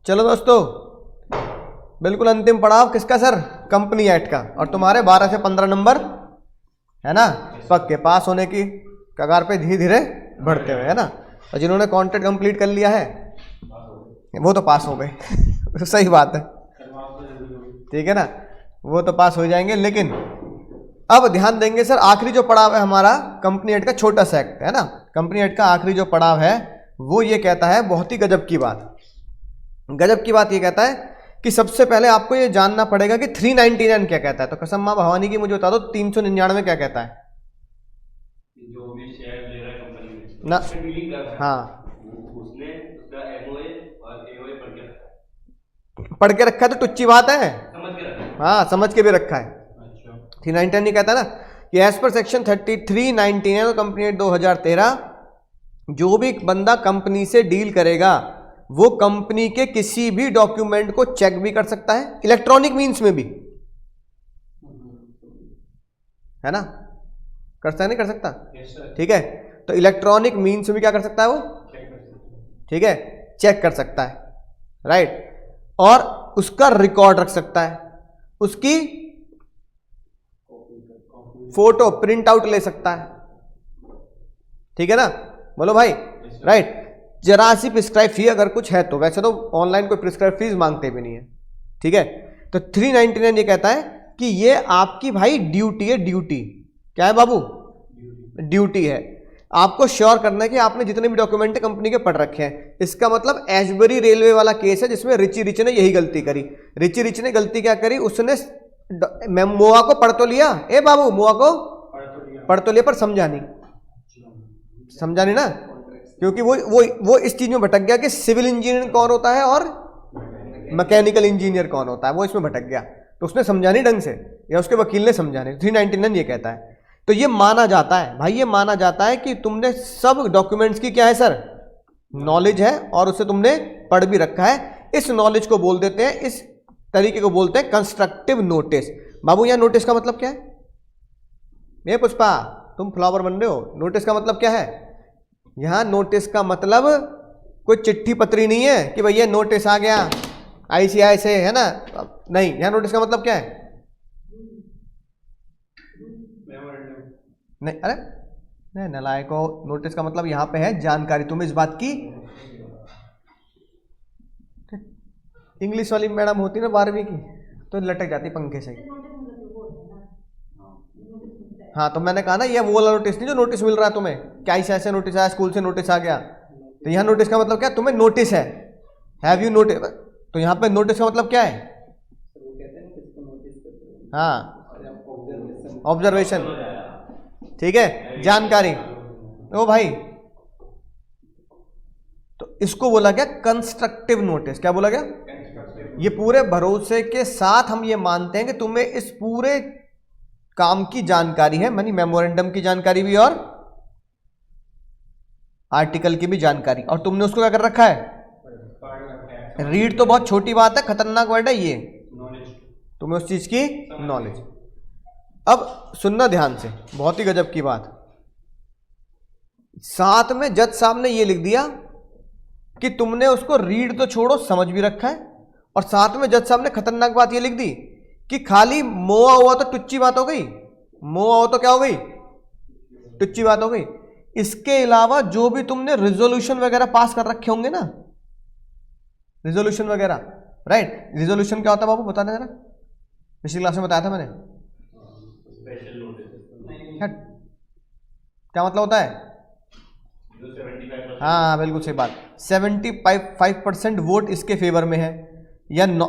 चलो दोस्तों, बिल्कुल अंतिम पड़ाव किसका सर? कंपनी एक्ट का। और तुम्हारे 12 से 15 नंबर है ना पक्के, पास होने की कगार पे धीरे धीरे बढ़ते हुए, है ना। और जिन्होंने कॉन्ट्रैक्ट कंप्लीट कर लिया है वो तो पास हो गए सही बात है, ठीक है ना, वो तो पास हो जाएंगे। लेकिन अब ध्यान देंगे सर, आखिरी जो पड़ाव है हमारा कंपनी एक्ट का, छोटा सा एक्ट है ना, कंपनी एक्ट का आखिरी जो पड़ाव है वो ये कहता है, बहुत ही गजब की बात, गजब की बात ये कहता है कि सबसे पहले आपको ये जानना पड़ेगा कि 399 क्या कहता है। तो कसम मां भवानी की मुझे बता दो, 399 क्या कहता है? जो भी शेयर ले रहा है कंपनी में ना, उसमें डीलिंग कर रहा है, हाँ, उसने उसका एमओए और एओए पढ़ के रखा है। पढ़ के रखा है तो टुच्ची बात है, समझ के रखा है। हाँ समझ के भी रखा है। अच्छा, 399 नहीं कहता ना कि as per section 3399 company act 2013, जो भी बंदा कंपनी से डील करेगा वो कंपनी के किसी भी डॉक्यूमेंट को चेक भी कर सकता है, इलेक्ट्रॉनिक मींस में भी, है ना, कर सकता नहीं कर सकता, ठीक है। तो इलेक्ट्रॉनिक मींस में भी क्या कर सकता है वो, ठीक है, चेक कर सकता है, राइट। और उसका रिकॉर्ड रख सकता है, उसकी फोटो प्रिंट आउट ले सकता है, ठीक है ना, बोलो भाई, राइट। जरा सी प्रिस्क्राइब फी अगर कुछ है तो, वैसे तो ऑनलाइन कोई प्रिस्क्राइब फीस मांगते भी नहीं है, ठीक है। तो 399 ये कहता है कि ये आपकी भाई ड्यूटी है, ड्यूटी क्या है बाबू, ड्यूटी है, आपको श्योर करना है कि आपने जितने भी डॉक्यूमेंट कंपनी के पढ़ रखे हैं। इसका मतलब एशबरी रेलवे वाला केस है जिसमें रिची रिच ने यही गलती करी। रिची रिच ने गलती क्या करी, उसने मोआ को पढ़ तो लिया, ए बाबू मोआ को पढ़ तो लिया पर समझा नहीं, समझा नहीं ना, क्योंकि वो इस चीज में भटक गया कि सिविल इंजीनियर कौन होता है और मैकेनिकल इंजीनियर कौन होता है, वो इसमें भटक गया, तो उसने समझा नहीं ढंग से, या उसके वकील ने समझा नहीं। 399 ये कहता है, तो ये माना जाता है भाई, ये माना जाता है कि तुमने सब डॉक्यूमेंट्स की क्या है सर, नॉलेज है, और उसे तुमने पढ़ भी रखा है। इस नॉलेज को बोल देते हैं, इस तरीके को बोलते हैं कंस्ट्रक्टिव नोटिस। बाबू यहाँ नोटिस का मतलब क्या है? ये पुष्पा तुम फ्लावर बन रहे हो, नोटिस का मतलब क्या है? यहां नोटिस का मतलब कोई चिट्ठी पत्री नहीं है कि भैया नोटिस आ गया आईसीआई से, है ना, नहीं, यहां नोटिस का मतलब क्या है? नहीं, अरे नहीं नलायको, नोटिस का मतलब यहां पे है जानकारी, तुम्हें इस बात की, इंग्लिश वाली मैडम होती ना 12वीं की तो लटक जाती पंखे से। हाँ तो मैंने कहा ना, ये वो वाला नोटिस नहीं जो नोटिस मिल रहा है तुम्हें, क्या ऐसे नोटिस आया, स्कूल से नोटिस आ गया, तो यहाँ नोटिस का मतलब क्या, तुम्हें नोटिस है, हैव यू नोटिस, तो यहाँ पे नोटिस का मतलब क्या है? हाँ, ऑब्जर्वेशन, ठीक है, जानकारी। ओ भाई, तो इसको बोला गया कंस्ट्रक्टिव नोटिस। क्या बोला गया? ये पूरे भरोसे के साथ हम ये मानते हैं कि तुम्हें इस पूरे काम की जानकारी है, मानी मेमोरेंडम की जानकारी भी और आर्टिकल की भी जानकारी, और तुमने उसको क्या कर रखा है? रीड तो बहुत छोटी बात है, खतरनाक वर्ड है ये, तुम्हें उस चीज की नॉलेज। अब सुनना ध्यान से, बहुत ही गजब की बात, साथ में जज साहब ने ये लिख दिया कि तुमने उसको रीड तो छोड़ो समझ भी रखा है, और साथ में जज साहब ने खतरनाक बात ये लिख दी कि खाली मोआ हुआ तो टुच्ची बात हो गई, मोआ हो तो क्या हो गई, टुच्ची बात हो गई। इसके अलावा जो भी तुमने रिजोल्यूशन वगैरह पास कर रखे होंगे ना, रिजोल्यूशन वगैरह, राइट, रिजोल्यूशन क्या होता है बाबू बता देना, पिछली क्लास में बताया था मैंने, क्या मतलब होता है? हाँ बिल्कुल सही बात, 75% वोट इसके फेवर में है या नो,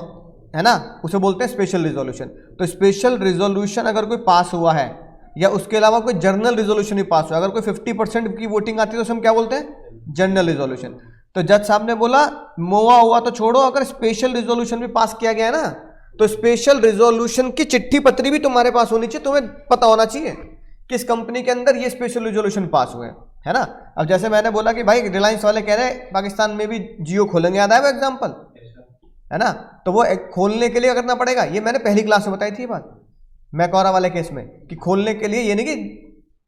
है ना, उसे बोलते हैं स्पेशल रिजोल्यूशन। तो स्पेशल रिजोल्यूशन अगर कोई पास हुआ है, या उसके अलावा कोई जर्नल रिजोल्यूशन भी पास हुआ, अगर कोई 50% की वोटिंग आती है तो उसे हम क्या बोलते हैं? General resolution. तो जज साहब ने बोला मोआ हुआ तो छोड़ो, अगर स्पेशल रिजोल्यूशन भी पास किया गया है ना, तो स्पेशल रिजोल्यूशन की चिट्ठी पत्री भी तुम्हारे पास होनी चाहिए, तुम्हें पता होना चाहिए किस कंपनी के अंदर ये स्पेशल रिजोल्यूशन पास हुए, है ना। अब जैसे मैंने बोला कि भाई रिलायंस वाले कह रहे हैं पाकिस्तान में भी जियो खोलेंगे, याद आया वो एग्जाम्पल, है ना, तो वो खोलने के लिए करना पड़ेगा, ये मैंने पहली क्लास में बताई थी बात, मैकौरा वाले केस में, कि खोलने के लिए ये नहीं कि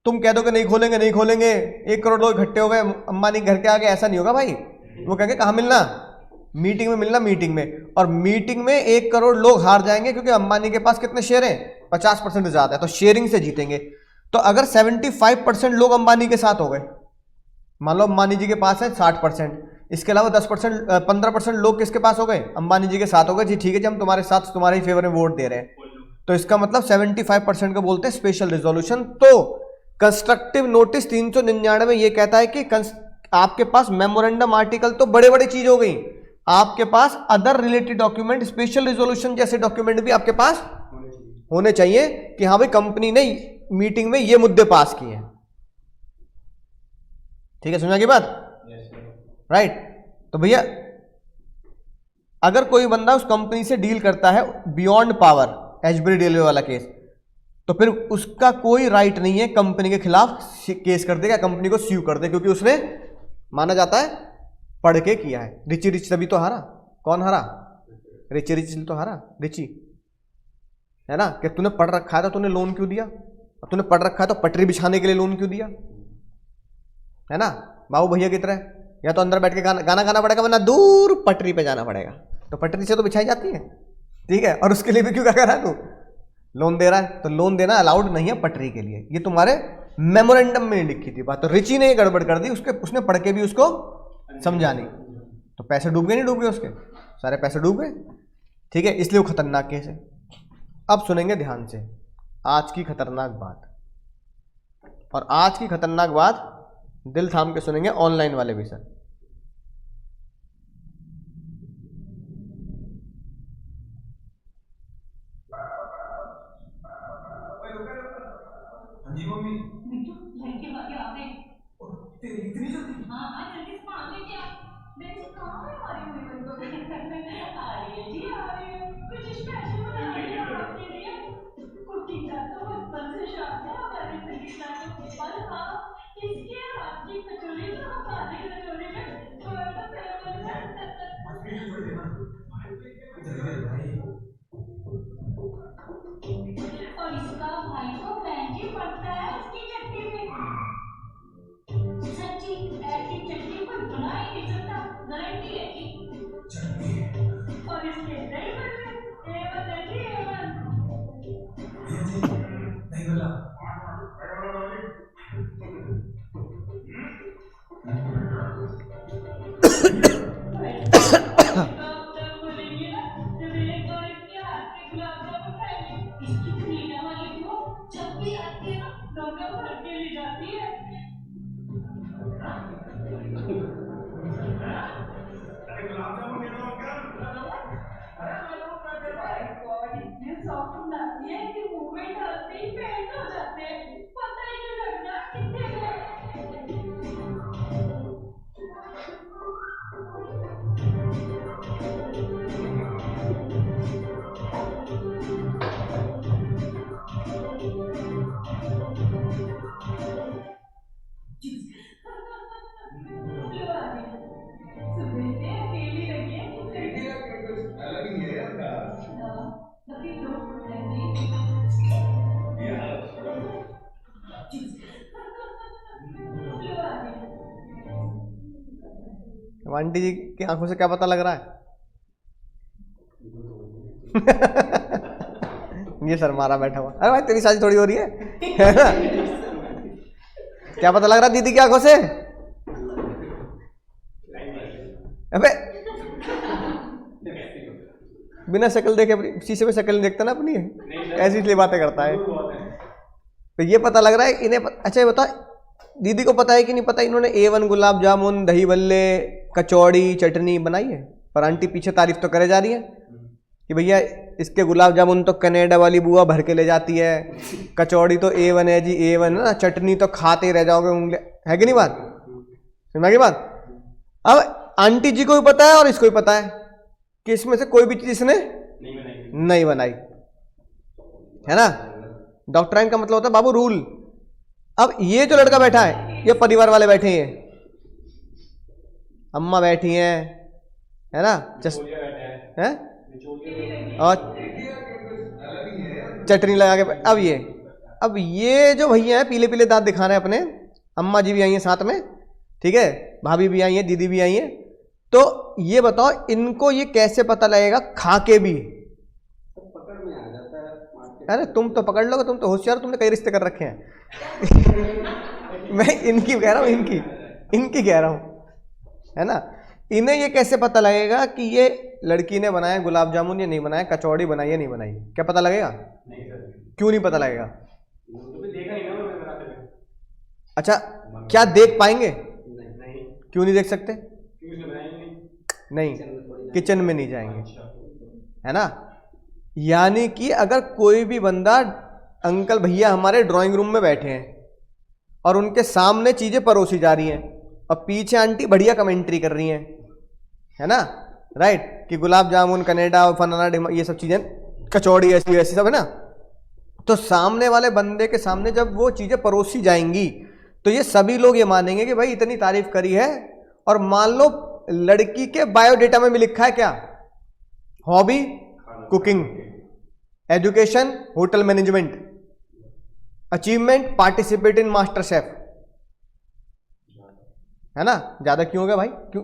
तुम कह दो कि नहीं खोलेंगे नहीं खोलेंगे, 1 करोड़ लोग इकट्ठे हो गए अंबानी घर के आगे, ऐसा नहीं होगा भाई। वो कहेंगे कहाँ मिलना, मीटिंग में मिलना, मीटिंग में, और मीटिंग में 1 करोड़ लोग हार जाएंगे क्योंकि अंबानी के पास कितने शेयर हैं, 50% ज्यादा है, तो शेयरिंग से जीतेंगे। तो अगर 75% लोग अंबानी के साथ हो गए, मान लो अंबानी जी के पास है 60%, इसके अलावा 10% 15% लोग किसके पास हो गए, अंबानी जी के साथ हो गए, जी ठीक है जी हम तुम्हारे साथ, तुम्हारे ही फेवर में वोट दे रहे हैं, तो इसका मतलब 75% को बोलते हैं स्पेशल रिजोल्यूशन। तो कंस्ट्रक्टिव नोटिस 399 ये कहता है कि आपके पास मेमोरेंडम आर्टिकल तो बड़े बड़े चीज हो गई, आपके पास other related document, special resolution जैसे डॉक्यूमेंट भी आपके पास होने चाहिए कि हाँ भाई कंपनी ने मीटिंग में ये मुद्दे पास किए हैं। ठीक है, समझा की बात? राइट। तो भैया अगर कोई बंदा उस कंपनी से डील करता है बियॉन्ड पावर, एचबरी डेलवे वाला केस, तो फिर उसका कोई राइट नहीं है कंपनी के खिलाफ केस कर देगा, कंपनी को स्यू कर दे, क्योंकि उसने माना जाता है पढ़ के किया है। रिची रिच तभी तो हारा। कौन हारा? रिची रिच तो हारा, रिची, है ना, कि तूने पढ़ रखा है तो तूने लोन क्यों दिया, और तूने पढ़ रखा है तो पटरी बिछाने के लिए लोन क्यों दिया, है ना, बाबू भैया की तरह, या तो अंदर बैठ के गाना गाना पड़ेगा, वरना दूर पटरी पे जाना पड़ेगा, तो पटरी से तो बिछाई जाती है, ठीक है, और उसके लिए भी क्यों क्या कर रहा है तू, लोन दे रहा है, तो लोन देना अलाउड नहीं है पटरी के लिए, ये तुम्हारे मेमोरेंडम में लिखी थी बात। तो रिची ने ये गड़बड़ कर दी, उसने पढ़ के भी उसको समझा नहीं, तो पैसे डूब गए, नहीं डूब गए उसके, सारे पैसे डूब गए। ठीक है, इसलिए वो खतरनाक केस है। अब सुनेंगे ध्यान से आज की खतरनाक बात, और आज की खतरनाक बात दिल थाम के सुनेंगे ऑनलाइन वाले भी सर। जी मम्मी। बिट्टू लड़के वाले आ गए। तेरी इतनी जल्दी? हाँ हाँ जल्दी से भाग लेके आ। मेरे से कहाँ है हमारी हुई बंदो आ रही है जी, आ रही है, कुछ स्पेशल बना रही है आपके लिए। कुकिंग का तो बचपन से शौक है हमारे संगीता को, और हाँ इसके हाथ की कचौरी तो हमारी कचौरी में थोड़ा सा फेमस है। मछली कचौड़ी देना जल्दी भाई। और इसका भाई तो महंगी पड़ता है इसकी चटनी में, सच्ची ऐसी चटनी कोई बना ही नहीं सकता, गारंटी है जी। चटनी और इसके ड्राइवर में A1 है जी, A1। ये जी नहीं बोला। बोलेंगे ना जब एक बार इसके हाथ के गुलाब जामुन खाएंगे, इसकी मीठा वाली वो जब भी आती है ना डोंगा भर के ले जाती है। गुलाब जामुन दे दो अंकल। इतने सॉफ्ट बनाती है कि मुंह में डालते ही पेट हो जाते हैं, पता ही नहीं लगता कितने गए। सुबह से अकेली लगी है, अलग ही है आपका। अभी तो आंटी जी की आंखों से क्या पता लग रहा है? ये सर मारा बैठा हुआ, अरे भाई तेरी शादी थोड़ी हो रही है ना? क्या पता लग रहा है दीदी की आंखों से? अबे बिना शक्ल देखे, शीशे में शक्ल नहीं देखता ना अपनी, ऐसी इसलिए बातें करता है। तो ये पता लग रहा है इन्हें अच्छा ये बता, दीदी को पता है कि नहीं पता इन्होंने A1 गुलाब जामुन, दही बल्ले, कचौड़ी, चटनी बनाई है, पर आंटी पीछे तारीफ तो करे जा रही है कि भैया इसके गुलाब जामुन तो कनाडा वाली बुआ भर के ले जाती है, कचौड़ी तो A1 है जी, A1 है ना, चटनी तो खाते ही रह जाओगे उंगली, है कि नहीं बात? सुना की बात? अब आंटी जी को भी पता है और इसको भी पता है कि इसमें से कोई भी चीज इसने नहीं बनाई, है ना। डॉक्ट्राइन का मतलब होता है बाबू रूल। अब ये जो लड़का बैठा है, ये परिवार वाले बैठे हैं, अम्मा बैठी हैं, है ना, है और चटनी लगा के, अब ये जो भैया है पीले पीले दांत दिखा रहे हैं अपने, अम्मा जी भी आई हैं साथ में, ठीक है, भाभी भी आई हैं, दीदी भी आई हैं, तो ये बताओ इनको ये कैसे पता लगेगा खा के भी? पकड़ में आ जाता है मार्केट। अरे तुम तो पकड़ लोगे, तुम तो होशियार, तुमने कई रिश्ते कर रखे हैं। मैं इनकी कह रहा हूं, इनकी कह रहा हूं, है ना। इन्हें ये कैसे पता लगेगा कि ये लड़की ने बनाया गुलाब जामुन या नहीं बनाया, कचौड़ी बनाई या नहीं बनाई? क्या पता लगेगा? नहीं सर, क्यों नहीं पता लगेगा? तो भी देखा नहीं ना मैं बनाते हुए। अच्छा, क्या देख पाएंगे? नहीं, क्यों नहीं देख सकते? क्योंकि उसने बनाई नहीं। नहीं, किचन में नहीं जाएंगे, अच्छा, है ना। यानी कि अगर कोई भी बंदा, अंकल भैया हमारे ड्राइंग रूम में बैठे हैं और उनके सामने चीजें परोसी जा रही हैं और पीछे आंटी बढ़िया कमेंट्री कर रही हैं, है ना, राइट, कि गुलाब जामुन कनेडा फनाना ये सब चीजें, कचौड़ी ऐसी ऐसी सब, है ना। तो सामने वाले बंदे के सामने जब वो चीजें परोसी जाएंगी तो ये सभी लोग ये मानेंगे कि भाई इतनी तारीफ करी है। और मान लो लड़की के बायोडेटा में भी लिखा है क्या? Hobby cooking, education hotel management, achievement participate in master chef, है ना। ज्यादा क्यों हो गया भाई? क्यों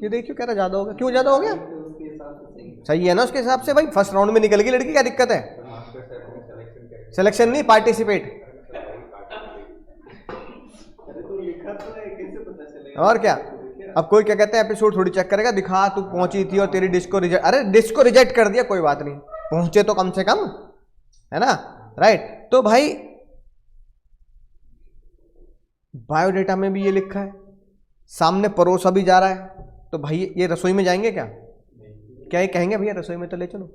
ये देखियो कह रहा ज्यादा हो गया, क्यों ज्यादा हो गया? उसके हिसाब से सही है। सही है ना, उसके हिसाब से भाई फर्स्ट राउंड में निकल गई लड़की, क्या दिक्कत है? मास्टर शेफ में सिलेक्शन कैसे? सिलेक्शन नहीं, पार्टिसिपेट। अरे तो लिखा तो है, कैसे पता चलेगा? और क्या, अब कोई क्या कहते हैं एपिसोड थोड़ी चेक करेगा, दिखा तू पहुंची थी और तेरी डिश को रिजेक्ट, अरे डिश को रिजेक्ट कर दिया कोई बात नहीं, पहुंचे तो कम से कम, है ना, राइट। तो भाई बायोडेटा में भी ये लिखा है, सामने परोसा भी जा रहा है, तो भाई ये रसोई में जाएंगे क्या? क्या ये कहेंगे भैया रसोई में तो ले चलो?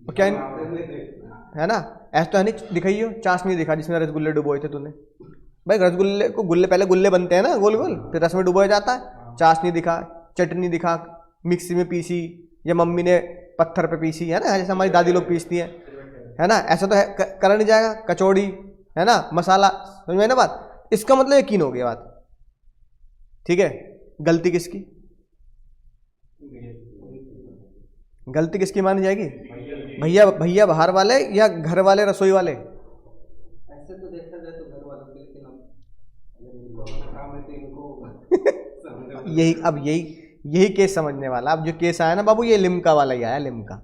और क्या है ना, ऐसा तो है नहीं दिखाइयो चाशनी दिखा जिसमें रसगुल्ले डुबोए थे तूने। भाई रसगुल्ले को गुल्ले, पहले गुल्ले बनते हैं ना गोल गोल, फिर रस में डुबोया जाता है। चाशनी दिखा, चटनी दिखा, मिक्सी में पीसी या मम्मी ने पत्थर पे पीसी, है ना, जैसे हमारी दादी लोग पीसती हैं, है ना, ऐसा तो है करा नहीं जाएगा। कचौड़ी, है ना, मसाला, समझ में ना बात? इसका मतलब यकीन हो गया बात, ठीक है। गलती किसकी? गलती किसकी मानी जाएगी? भैया भैया बाहर वाले या घर वाले रसोई वाले? ऐसे तो देखा जाए तो घर वालों के, लेकिन अब काम है तो इनको यही केस समझने वाला। अब जो केस आया ना बाबू, ये लिम्का वाला ही आया, लिम्का।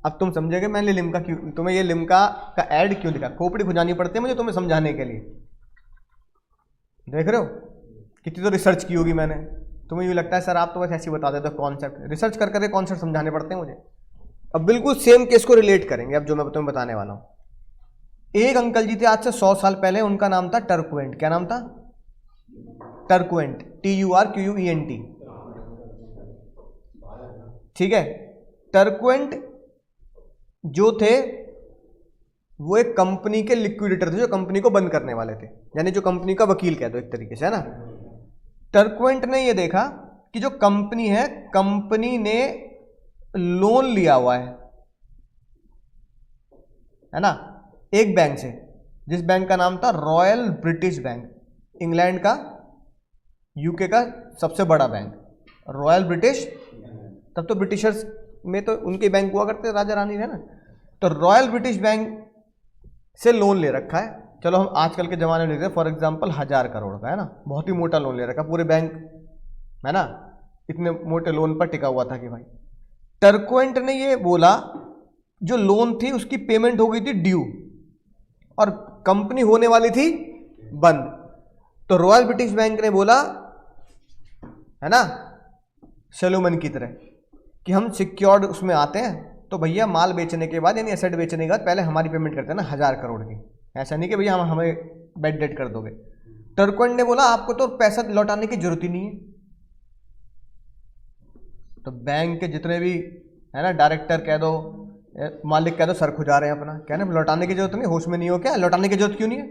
अब तुम समझोगे मैंने लिम्का क्यों, तुम्हें ये लिम्का का ऐड क्यों दिखा, खोपड़ी खुजानी पड़ती है मुझे तुम्हें समझाने के लिए। देख रहे हो कितनी तो रिसर्च की होगी मैंने, तुम्हें यूँ लगता है सर आप तो बस ऐसे ही बता देते हो कॉन्सेप्ट, रिसर्च कर करके कॉन्सेप्ट समझाने पड़ते हैं मुझे। अब बिल्कुल सेम केस को रिलेट करेंगे अब जो मैं तुम्हें बताने वाला हूँ। एक अंकल जी थे आज से 100 साल पहले, उनका नाम था टर्कुएंट। क्या नाम था? टर्कुएंट, TURQUENT, ठीक है। टर्कुएंट जो थे वो एक कंपनी के लिक्विडेटर थे, जो कंपनी को बंद करने वाले थे, यानी जो कंपनी का वकील कह दो एक तरीके से, है ना। टर्कुएंट ने ये देखा कि जो कंपनी है, कंपनी ने लोन लिया हुआ है ना, एक बैंक से, जिस बैंक का नाम था रॉयल ब्रिटिश बैंक, इंग्लैंड का, यूके का सबसे बड़ा बैंक, रॉयल ब्रिटिश। तब तो ब्रिटिशर्स में तो उनके बैंक हुआ करते, राजा रानी है ना। तो रॉयल ब्रिटिश बैंक से लोन ले रखा है, चलो हम आजकल के ज़माने में लेते, फॉर एग्जांपल 1000 करोड़ का, है ना, बहुत ही मोटा लोन ले रखा पूरे बैंक, है ना, इतने मोटे लोन पर टिका हुआ था कि भाई। टर्कुएंट ने ये बोला जो लोन थी उसकी पेमेंट हो गई थी ड्यू और कंपनी होने वाली थी बंद। तो रॉयल ब्रिटिश बैंक ने बोला, है ना, सैलोमन की तरह कि हम सिक्योर्ड उसमें आते हैं, तो भैया माल बेचने के बाद यानी एसेट बेचने के बाद पहले हमारी पेमेंट करते हैं ना 1000 करोड़ की, ऐसा नहीं कि भैया हम हमें बेड डेड कर दोगे। टर्कुएंट ने बोला आपको तो पैसा लौटाने की जरूरत ही नहीं है। तो बैंक के जितने भी, है ना, डायरेक्टर कह दो, मालिक कह दो, सर खुजा रहे हैं अपना, कहना लौटाने की जरूरत नहीं, होश में नहीं हो क्या, लौटाने की जरूरत क्यों नहीं है।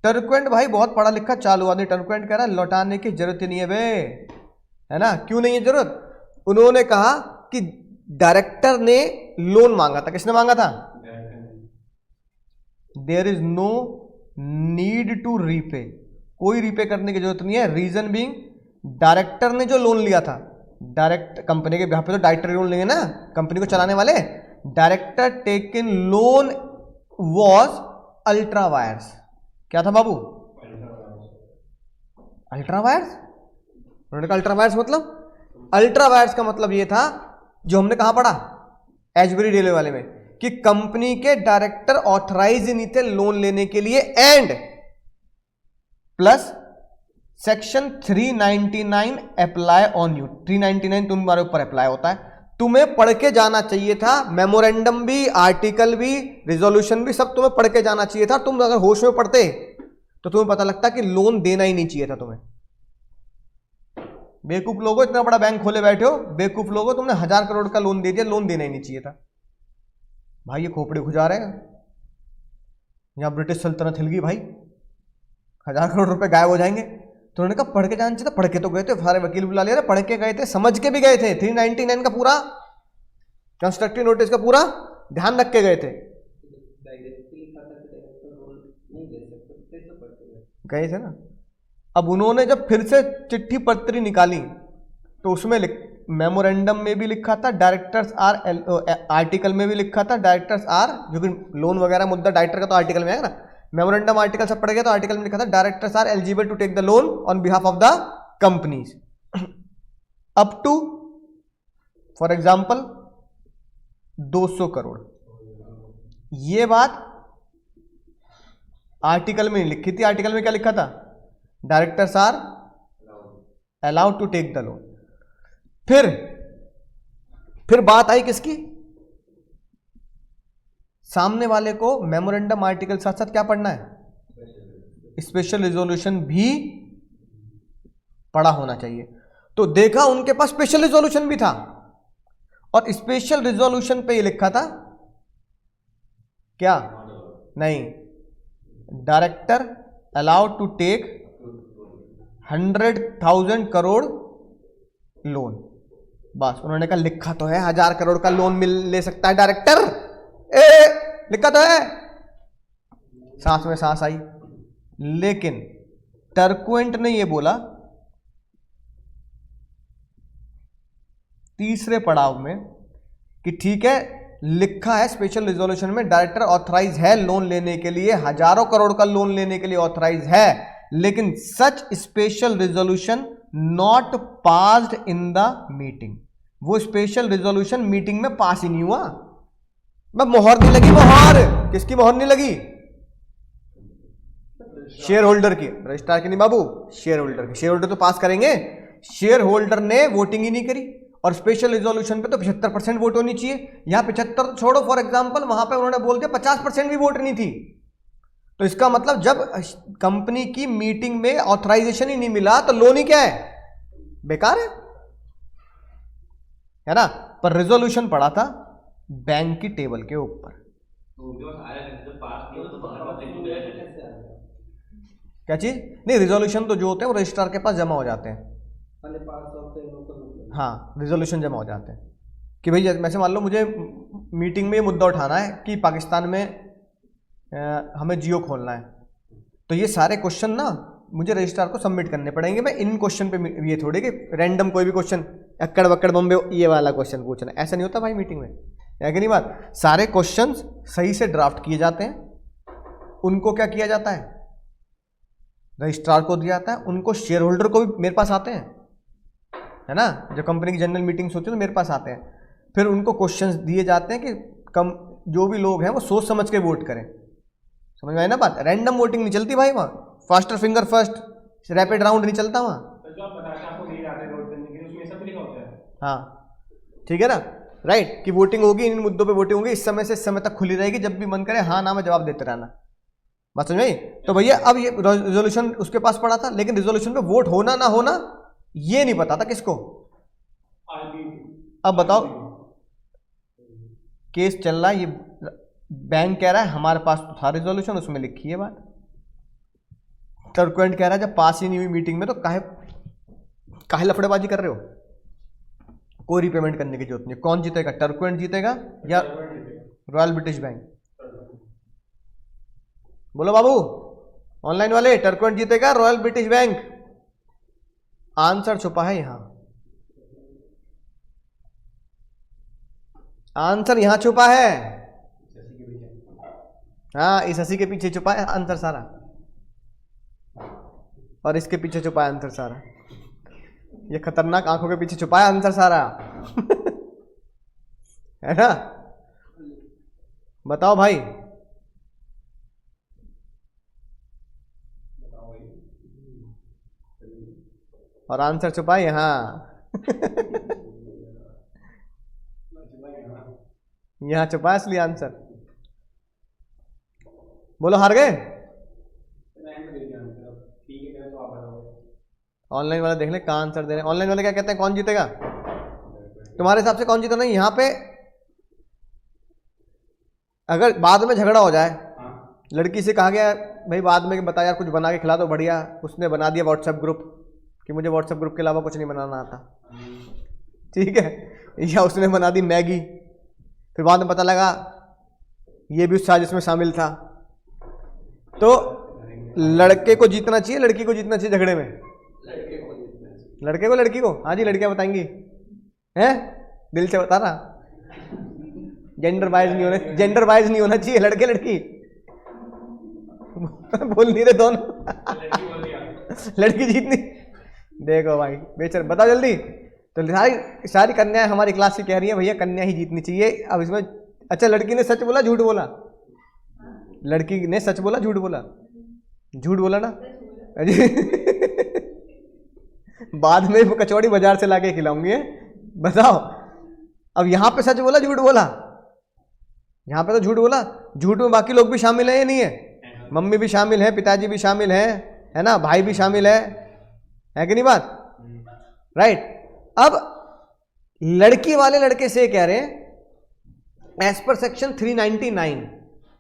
टर्कुएंट भाई बहुत पढ़ा लिखा चालू आदमी, टर्कुएंट कह रहा है लौटाने की जरूरत ही नहीं है बे, है ना। क्यों नहीं है जरूरत? उन्होंने कहा कि डायरेक्टर ने लोन मांगा था। किसने मांगा था? There is no need to repay, कोई रीपे करने की जरूरत नहीं है। रीजन बीइंग, डायरेक्टर ने जो लोन लिया था, डायरेक्ट कंपनी के यहाँ पे तो डायरेक्टर लोन लेंगे ना, कंपनी को चलाने वाले। Director taken loan was ultra vires. क्या था बाबू? Ultra vires. उन्होंने कहा अल्ट्रा वायर्स मतलब अल्ट्रा वायर्स का मतलब ये था जो हमने कहां पढ़ा, एजबरी रेलवे वाले में, कि कंपनी के डायरेक्टर ऑथराइज नहीं थे लोन लेने के लिए, and plus section 399 apply on you. 399 तुम्हारे ऊपर अप्लाई होता है, तुम्हें पढ़ के जाना चाहिए था। मेमोरेंडम भी, आर्टिकल भी, रिजोल्यूशन भी, सब तुम्हें पढ़ के जाना चाहिए था। तुम अगर होश में पढ़ते तो तुम्हें पता लगता कि लोन देना ही नहीं चाहिए था तुम्हें। बेवकूफ लोगों, इतना बड़ा बैंक खोले बैठे हो, बेवकूफ लोगों, तुमने 1000 करोड़ का लोन दे दिया, लोन देना ही नहीं चाहिए था भाई। ये खोपड़े खुजा रहे हैं, यहां ब्रिटिश सल्तनत हिल गई भाई, 1000 करोड़ रुपए गायब हो जाएंगे। तो उन्होंने कहा पढ़ के जाना चाहिए था, पढ़ के तो गए थे, सारे वकील बुला लिया, पढ़ के गए थे, समझ के भी गए थे, 399 का पूरा कंस्ट्रक्टिव नोटिस का पूरा ध्यान रख के गए थे, गए थे ना। अब उन्होंने जब फिर से चिट्ठी पत्री निकाली तो उसमें मेमोरेंडम में भी लिखा था डायरेक्टर्स आर, आर्टिकल में भी लिखा था डायरेक्टर्स आर, जो कि लोन वगैरह मुद्दा डायरेक्टर का तो आर्टिकल में है ना, मेमोरेंडम आर्टिकल सब पढ़ गए तो आर्टिकल में लिखा था directors are eligible to take the loan on behalf of the companies up to for example 200 crore. ये बात आर्टिकल में लिखी थी। आर्टिकल में क्या लिखा था, directors are allowed to take the loan. फिर बात आई किसकी, सामने वाले को मेमोरेंडम आर्टिकल साथ साथ क्या पढ़ना है, स्पेशल रिजोल्यूशन भी पढ़ा होना चाहिए। तो देखा उनके पास स्पेशल रिजोल्यूशन भी था, और स्पेशल रिजोल्यूशन पे ये लिखा था क्या, नहीं, director allowed to take 100,000 crore loan. बस उन्होंने कहा लिखा तो है 1000 करोड़ का लोन ले सकता है डायरेक्टर, लिखा तो है। सांस में सांस आई, लेकिन टर्कुएंट ने यह बोला तीसरे पड़ाव में कि ठीक है, लिखा है स्पेशल रिजोल्यूशन में डायरेक्टर ऑथराइज है लोन लेने के लिए, हजारों करोड़ का लोन लेने के लिए ऑथराइज है, लेकिन सच special resolution not passed in the meeting. वो स्पेशल रिजोल्यूशन मीटिंग में पास ही नहीं हुआ। मोहर नहीं लगी, मोहर किसकी मोहर नहीं लगी, शेयर होल्डर की, रजिस्ट्रार की नहीं बाबू, शेयर होल्डर की। शेयर होल्डर तो पास करेंगे, शेयर होल्डर ने वोटिंग ही नहीं करी। और स्पेशल रिजोल्यूशन पे तो 75% वोट होनी चाहिए, यहां 75 तो छोड़ो, फॉर एग्जांपल वहां पे उन्होंने बोल दिया 50% भी वोट नहीं थी। तो इसका मतलब जब कंपनी की मीटिंग में ऑथराइजेशन ही नहीं मिला तो लोन ही क्या है, बेकार है ना। पर रिजोल्यूशन पड़ा था बैंक की टेबल के ऊपर। क्या चीज, नहीं, रिजोल्यूशन तो जो होते हैं वो रजिस्ट्रार के पास जमा हो जाते हैं। हाँ, रिजोल्यूशन जमा हो जाते हैं कि भाई जैसे मान लो मुझे मीटिंग में ये मुद्दा उठाना है कि पाकिस्तान में हमें जियो खोलना है, तो ये सारे क्वेश्चन ना मुझे रजिस्ट्रार को सबमिट करने पड़ेंगे। मैं इन क्वेश्चन पे, ये थोड़े कि रैंडम कोई भी क्वेश्चन अक्कड़ बक्कड़ बम्बे ये वाला क्वेश्चन पूछना, ऐसा नहीं होता भाई मीटिंग में, है कि नहीं बात। सारे क्वेश्चन सही से ड्राफ्ट किए जाते हैं, उनको क्या किया जाता है, रजिस्ट्रार को दिया जाता है, उनको शेयर होल्डर को भी मेरे पास आते हैं, है ना, जब कंपनी की जनरल मीटिंग्स होती है तो मेरे पास आते हैं। फिर उनको क्वेश्चंस दिए जाते हैं कि जो भी लोग हैं वो सोच समझ के वोट करें। समझ में आई ना बात, रैंडम वोटिंग नहीं चलती भाई वहाँ, faster finger first rapid round नहीं चलता वहाँ। हाँ ठीक है ना, राइट, कि वोटिंग होगी, इन मुद्दों पे वोटिंग होगी, इस समय से इस समय तक खुली रहेगी, जब भी मन करे हाँ ना में जवाब देते रहना। बात समझ में आई? तो भैया अब ये रिजोल्यूशन उसके पास पड़ा था, लेकिन रिजोल्यूशन पे वोट होना ना होना ये नहीं पता था किसको। अब बताओ, केस चल रहा है, ये बैंक कह रहा है हमारे पास तो था रिजोल्यूशन, उसमें लिखी है बात। टर्कुएंट कह रहा है जब पास ही नहीं हुई मीटिंग में तो काहे लफड़ेबाजी कर रहे हो, कोई रिपेमेंट करने की जरूरत नहीं। कौन जीतेगा, टर्कुएंट जीतेगा या रॉयल ब्रिटिश बैंक? बोलो बाबू ऑनलाइन वाले, टर्कुएंट जीतेगा रॉयल ब्रिटिश बैंक? आंसर छुपा है यहां, आंसर यहां छुपा है। हाँ, इस हंसी के पीछे छुपा है आंसर सारा, और इसके पीछे छुपा है आंसर सारा। ये खतरनाक आंखों के पीछे छुपाया आंसर सारा। है ना? बताओ भाई। और आंसर छुपाई हाँ। यहाँ छुपाया इसलिए आंसर। बोलो हार गए? ऑनलाइन वाले देख ले कहाँ आंसर दे रहे हैं। ऑनलाइन वाले क्या कहते हैं, कौन जीतेगा तुम्हारे हिसाब से? कौन जीता? नहीं, यहाँ पे अगर बाद में झगड़ा हो जाए, लड़की से कहा गया भाई बाद में बता यार कुछ बना के खिला दो बढ़िया, उसने बना दिया व्हाट्सएप ग्रुप कि मुझे व्हाट्सएप ग्रुप के अलावा कुछ नहीं बनाना आता, ठीक है, या उसने बना दी मैगी, फिर बाद में पता लगा ये भी उस साजिश में शामिल था, तो लड़के को जीतना चाहिए लड़की को जीतना चाहिए झगड़े में? लड़के को लड़की को? हाँ जी, लड़कियां बताएंगी हैं, दिल से बता रहा, जेंडर वाइज नहीं होना चाहिए, लड़के लड़की बोल नहीं रहे दोनों। लड़की जीतनी। देखो भाई बेचर, बताओ जल्दी। तो सारी कन्याएं हमारी क्लास की कह रही है भैया कन्या ही जीतनी चाहिए। अब इसमें अच्छा लड़की ने सच बोला झूठ बोला? लड़की ने सच बोला झूठ बोला? झूठ बोला ना? बाद में वो कचौड़ी बाजार से लाके खिलाऊंगी, बताओ। अब यहाँ पे सच बोला झूठ बोला? यहाँ पे तो झूठ बोला। झूठ में बाकी लोग भी शामिल है या नहीं है? मम्मी भी शामिल है, पिताजी भी शामिल है ना, भाई भी शामिल है कि नहीं बात? राइट। अब लड़की वाले लड़के से कह रहे हैं एज पर सेक्शन 399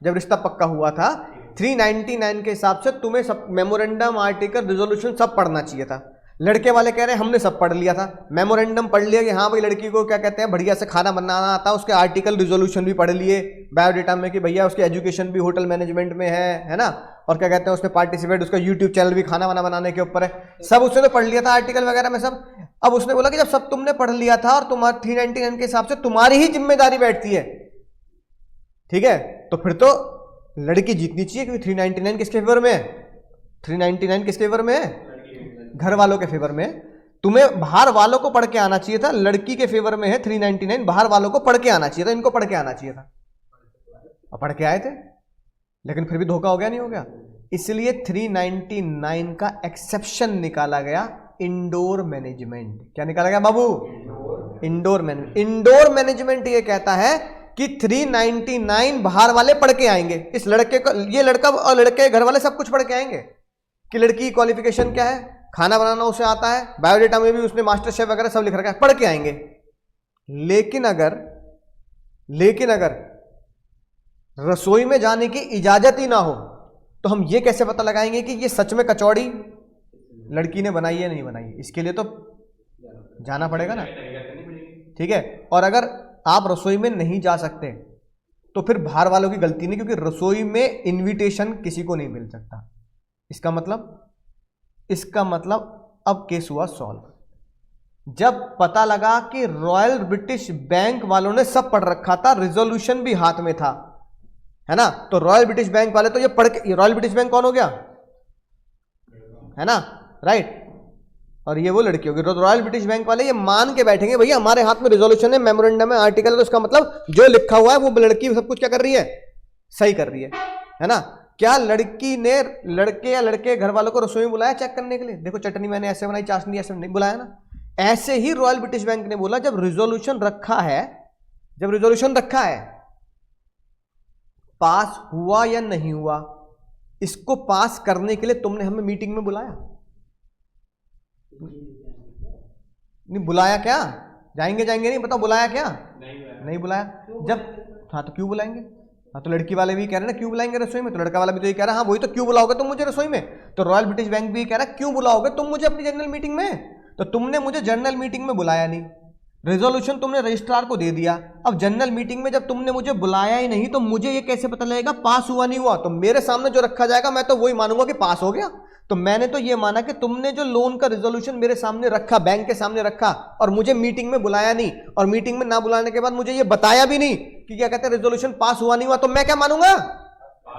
जब रिश्ता पक्का हुआ था 399 के हिसाब से तुम्हें सब मेमोरेंडम, आर्टिकल, रिजोल्यूशन सब पढ़ना चाहिए था। लड़के वाले कह रहे हैं हमने सब पढ़ लिया था, मेमोरेंडम पढ़ लिया कि हाँ भाई लड़की को क्या कहते हैं बढ़िया से खाना बनाना आता, उसके आर्टिकल रिजोल्यूशन भी पढ़ लिए, बायोडेटा में कि भैया उसकी एजुकेशन भी होटल मैनेजमेंट में है ना, और क्या कहते हैं उसमें पार्टिसिपेट, उसका यूट्यूब चैनल भी खाना वाना बनाने के ऊपर है, सब उसने तो पढ़ लिया था आर्टिकल वगैरह में सब। अब उसने बोला कि जब सब तुमने पढ़ लिया था और तुम्हारे 399 के हिसाब से तुम्हारी ही जिम्मेदारी बैठती है, ठीक है, तो फिर तो लड़की जीतनी चाहिए क्योंकि 399 किसके फेवर में है? 399 किसके फेवर में है? घर वालों के फेवर में। तुम्हें बाहर वालों को पढ़ के आना चाहिए था, लड़की के फेवर में है 399, बाहर वालों को पढ़ के आना चाहिए था, इनको पढ़ के आना चाहिए था, और पढ़ के आए थे, लेकिन फिर भी धोखा हो गया नहीं हो गया? इसलिए 399 का एक्सेप्शन निकाला गया, इंडोर मैनेजमेंट। क्या निकाला गया बाबू? Indoor management. इंडोर मैनेजमेंट ये कहता है कि 399 बाहर वाले पढ़ के आएंगे, इस लड़के को, ये लड़का और लड़के घर वाले सब कुछ पढ़ के आएंगे कि लड़की की क्वालिफिकेशन क्या है, खाना बनाना उसे आता है, बायोडेटा में भी उसने मास्टर शेफ वगैरह सब लिख रखा है, पढ़ के आएंगे। लेकिन अगर रसोई में जाने की इजाजत ही ना हो तो हम ये कैसे पता लगाएंगे कि ये सच में कचौड़ी लड़की ने बनाई है नहीं बनाई? इसके लिए तो जाना पड़ेगा ना, ठीक है। और अगर आप रसोई में नहीं जा सकते तो फिर बाहर वालों की गलती नहीं, क्योंकि रसोई में इनविटेशन किसी को नहीं मिल सकता। इसका मतलब अब केस हुआ सॉल्व। जब पता लगा कि रॉयल ब्रिटिश बैंक वालों ने सब पढ़ रखा था, रिजोल्यूशन भी हाथ में था, है ना, तो रॉयल ब्रिटिश बैंक वाले तो ये पढ़ के, रॉयल ब्रिटिश बैंक कौन हो गया, है ना, राइट, और ये वो लड़की होगी। रॉयल ब्रिटिश बैंक वाले ये मान के बैठेंगे भैया हमारे हाथ में रिजोल्यूशन है, मेमोरेंडम है, आर्टिकल है, तो इसका मतलब जो लिखा हुआ है वो लड़की सब कुछ क्या कर रही है, सही कर रही है ना। क्या लड़की ने लड़के या लड़के घर वालों को रसोई में बुलाया चेक करने के लिए, देखो चटनी मैंने ऐसे बनाई, चाशनी ऐसे नहीं बुलाया ना? ऐसे ही रॉयल ब्रिटिश बैंक ने बोला जब रिजोल्यूशन रखा है, पास हुआ या नहीं हुआ, इसको पास करने के लिए तुमने हमें मीटिंग में बुलाया नहीं? बुलाया क्या? जाएंगे नहीं, बताओ बुलाया क्या? नहीं बुलाया। जब हाँ तो क्यों बुलाएंगे? हाँ तो लड़की वाले भी कह रहे हैं ना क्यों बुलाएंगे रसोई में, तो लड़का वाला भी तो ये कह रहा है हाँ वही तो, क्यों बुलाओगे तुम मुझे रसोई में? तो रॉयल ब्रिटिश बैंक भी कह रहा है क्यों बुलाओगे तुम मुझे अपनी जनरल मीटिंग में? तो तुमने मुझे जनरल मीटिंग में बुलाया नहीं, रेजोल्यूशन तुमने रजिस्ट्रार को दे दिया, अब जनरल मीटिंग में जब तुमने मुझे बुलाया ही नहीं तो मुझे ये कैसे पता लगेगा पास हुआ नहीं हुआ? तो मेरे सामने जो रखा जाएगा मैं तो वही मानूंगा कि पास हो गया। तो मैंने तो ये माना कि तुमने जो लोन का रिजोल्यूशन मेरे सामने रखा, बैंक के सामने रखा, और मुझे मीटिंग में बुलाया नहीं, और मीटिंग में ना बुलाने के बाद मुझे ये बताया भी नहीं कि क्या कहते हैं रिजोल्यूशन पास हुआ नहीं हुआ, तो मैं क्या मानूंगा?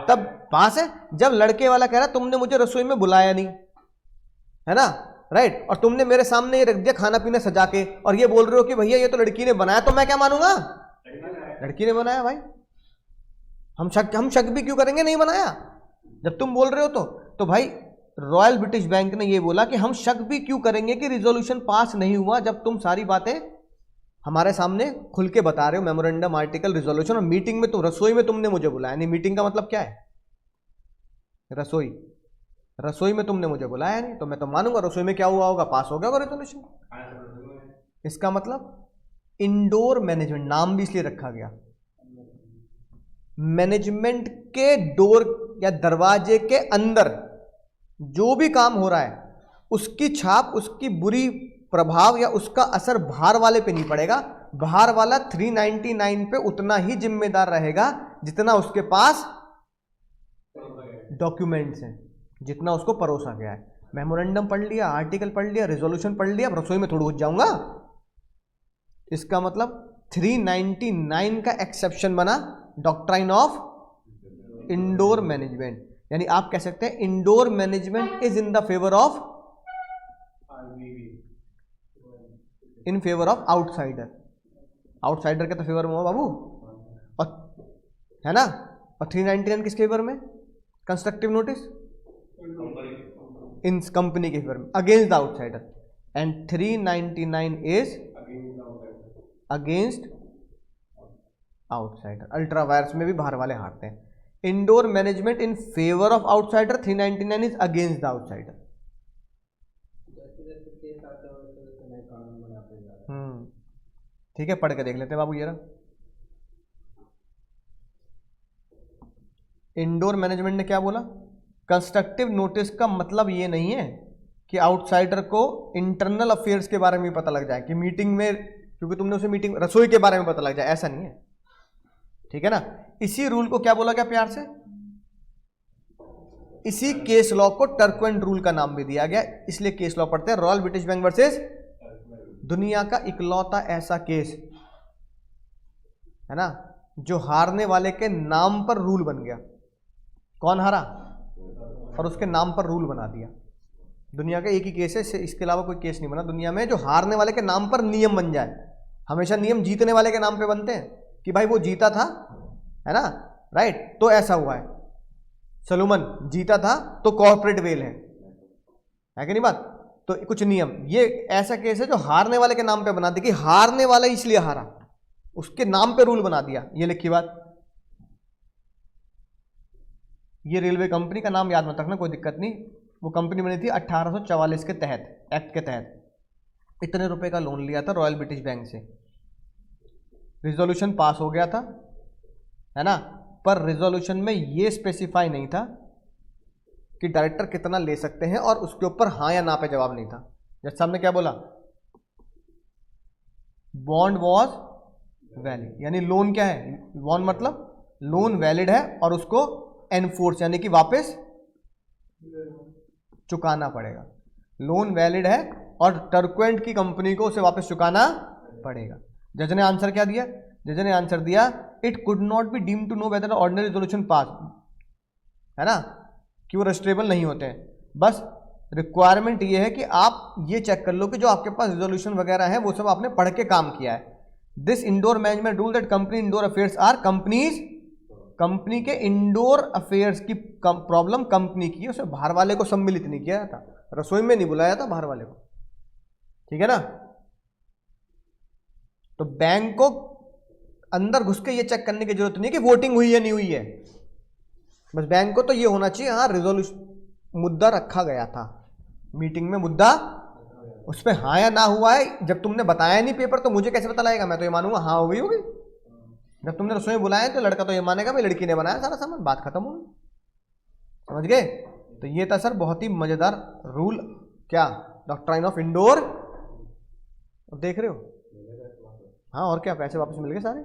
तब पास है। जब लड़के वाला कह रहा तुमने मुझे रसोई में बुलाया नहीं, है ना, राइट। और तुमने मेरे सामने ये रख दिया खाना पीना सजा के और ये बोल रहे हो कि भैया ये तो लड़की ने बनाया, तो मैं क्या मानूंगा? लड़की ने बनाया भाई। हम शक भी क्यों करेंगे नहीं बनाया जब तुम बोल रहे हो तो भाई रॉयल ब्रिटिश बैंक ने ये बोला कि हम शक भी क्यों करेंगे कि रिजोल्यूशन पास नहीं हुआ जब तुम सारी बातें हमारे सामने खुल के बता रहे हो, मेमोरेंडम, आर्टिकल, रिजोल्यूशन। और मीटिंग में तुम रसोई में तुमने मुझे बुलाया नहीं। मीटिंग का मतलब क्या है? रसोई में तुमने मुझे बुलाया नहीं, तो मैं तो मानूंगा रसोई में क्या हुआ होगा, पास हो गया होगा रिजोल्यूशन। इसका मतलब इंडोर मैनेजमेंट नाम भी इसलिए रखा गया, मैनेजमेंट के डोर या दरवाजे के अंदर जो भी काम हो रहा है उसकी छाप, उसकी बुरी प्रभाव या उसका असर बाहर वाले पे नहीं पड़ेगा। बाहर वाला 399 पे उतना ही जिम्मेदार रहेगा जितना उसके पास डॉक्यूमेंट्स हैं, जितना उसको परोसा गया है। मेमोरेंडम पढ़ लिया, आर्टिकल पढ़ लिया, रेजोल्यूशन पढ़ लिया, अब रसोई में थोड़ा घुस जाऊंगा। इसका मतलब 399 का एक्सेप्शन बना डॉक्ट्राइन ऑफ इंडोर मैनेजमेंट। यानी आप कह सकते हैं indoor management is in the favour of, in favour of outsider. Outsider के तो फेवर में हो बाबू, और है ना। और 399 किसके फेवर में? कंस्ट्रक्टिव नोटिस इन कंपनी के फेवर में, against the outsider. And 399 is against outsider. Ultra vires में भी बाहर वाले हारते हैं। Indoor management in favour of outsider, 399 is against the outsider. ठीक है, पढ़ के देख लेते हैं बाबू। ये रहा इंडोर मैनेजमेंट ने क्या बोला। कंस्ट्रक्टिव नोटिस का मतलब ये नहीं है कि आउटसाइडर को इंटरनल अफेयर्स के बारे में पता लग जाए कि मीटिंग में, क्योंकि तुमने उसे मीटिंग रसोई के बारे में पता लग जाए, ऐसा नहीं है। ठीक है ना। इसी रूल को क्या बोला गया प्यार से, इसी केस लॉ को टर्कवेंट रूल का नाम भी दिया गया, इसलिए केस लॉ पढ़ते हैं। रॉयल ब्रिटिश बैंक वर्सेस, दुनिया का इकलौता ऐसा केस है ना जो हारने वाले के नाम पर रूल बन गया। कौन हारा? और उसके नाम पर रूल बना दिया। दुनिया का एक ही केस है, इसके अलावा कोई केस नहीं बना दुनिया में जो हारने वाले के नाम पर नियम बन जाए। हमेशा नियम जीतने वाले के नाम पे बनते हैं कि भाई वो जीता था, है ना, राइट, तो ऐसा हुआ है। सलोमन जीता था तो कॉर्पोरेट वेल है कि नहीं बात। तो कुछ नियम, ये ऐसा केस है जो हारने वाले के नाम पे बना दिया कि हारने वाला इसलिए हारा, उसके नाम पे रूल बना दिया। ये लिखी बात। ये रेलवे कंपनी का नाम याद मत रखना, कोई दिक्कत नहीं। वो कंपनी बनी थी 1844 के तहत, एक्ट के तहत। इतने रुपए का लोन लिया था रॉयल ब्रिटिश बैंक से। रिजोल्यूशन पास हो गया था, है ना, पर रिजोल्यूशन में ये स्पेसिफाई नहीं था कि डायरेक्टर कितना ले सकते हैं, और उसके ऊपर हाँ या ना पे जवाब नहीं था। जज साहब ने क्या बोला, बॉन्ड वॉज वैलिड, यानी लोन क्या है, बॉन्ड मतलब लोन वैलिड है और उसको एनफोर्स यानी कि वापस चुकाना पड़ेगा। लोन वैलिड है और टर्कवेंट की कंपनी को उसे वापस चुकाना पड़ेगा। जज ने आंसर क्या दिया? जज ने आंसर दिया, it could not be deemed to know whether ordinary resolution pass, है ना, कि वो रजिस्ट्रेबल नहीं होते हैं। बस रिक्वायरमेंट ये है कि आप ये चेक कर लो कि जो आपके पास रिजोल्यूशन वगैरह है वो सब आपने पढ़ के काम किया है। This indoor management rule that company indoor affairs are companies, company के इंडोर अफेयर्स की प्रॉब्लम कंपनी की, उसे बाहर वाले को सम्मिलित नहीं किया था, रसोई में नहीं बुलाया था बाहर वाले को। ठीक है ना। तो बैंक को अंदर घुस के ये चेक करने की जरूरत नहीं है कि वोटिंग हुई या नहीं हुई है। बस बैंक को तो ये होना चाहिए, हाँ रिजोल्यूशन मुद्दा रखा गया था मीटिंग में, मुद्दा उस पर हाँ या ना हुआ है। जब तुमने बताया नहीं पेपर तो मुझे कैसे पता लगेगा? मैं तो ये मानूंगा हाँ हो गई होगी। जब तुमने रसोई में बुलाया तो लड़का तो ये मानेगा भाई लड़की ने बनाया सारा सामान, बात खत्म हो गई। समझ गए? तो ये था सर बहुत ही मजेदार रूल, क्या, डॉक्ट्राइन ऑफ इंडोर। देख रहे हो? हाँ, और क्या, पैसे वापस मिल गए सारे।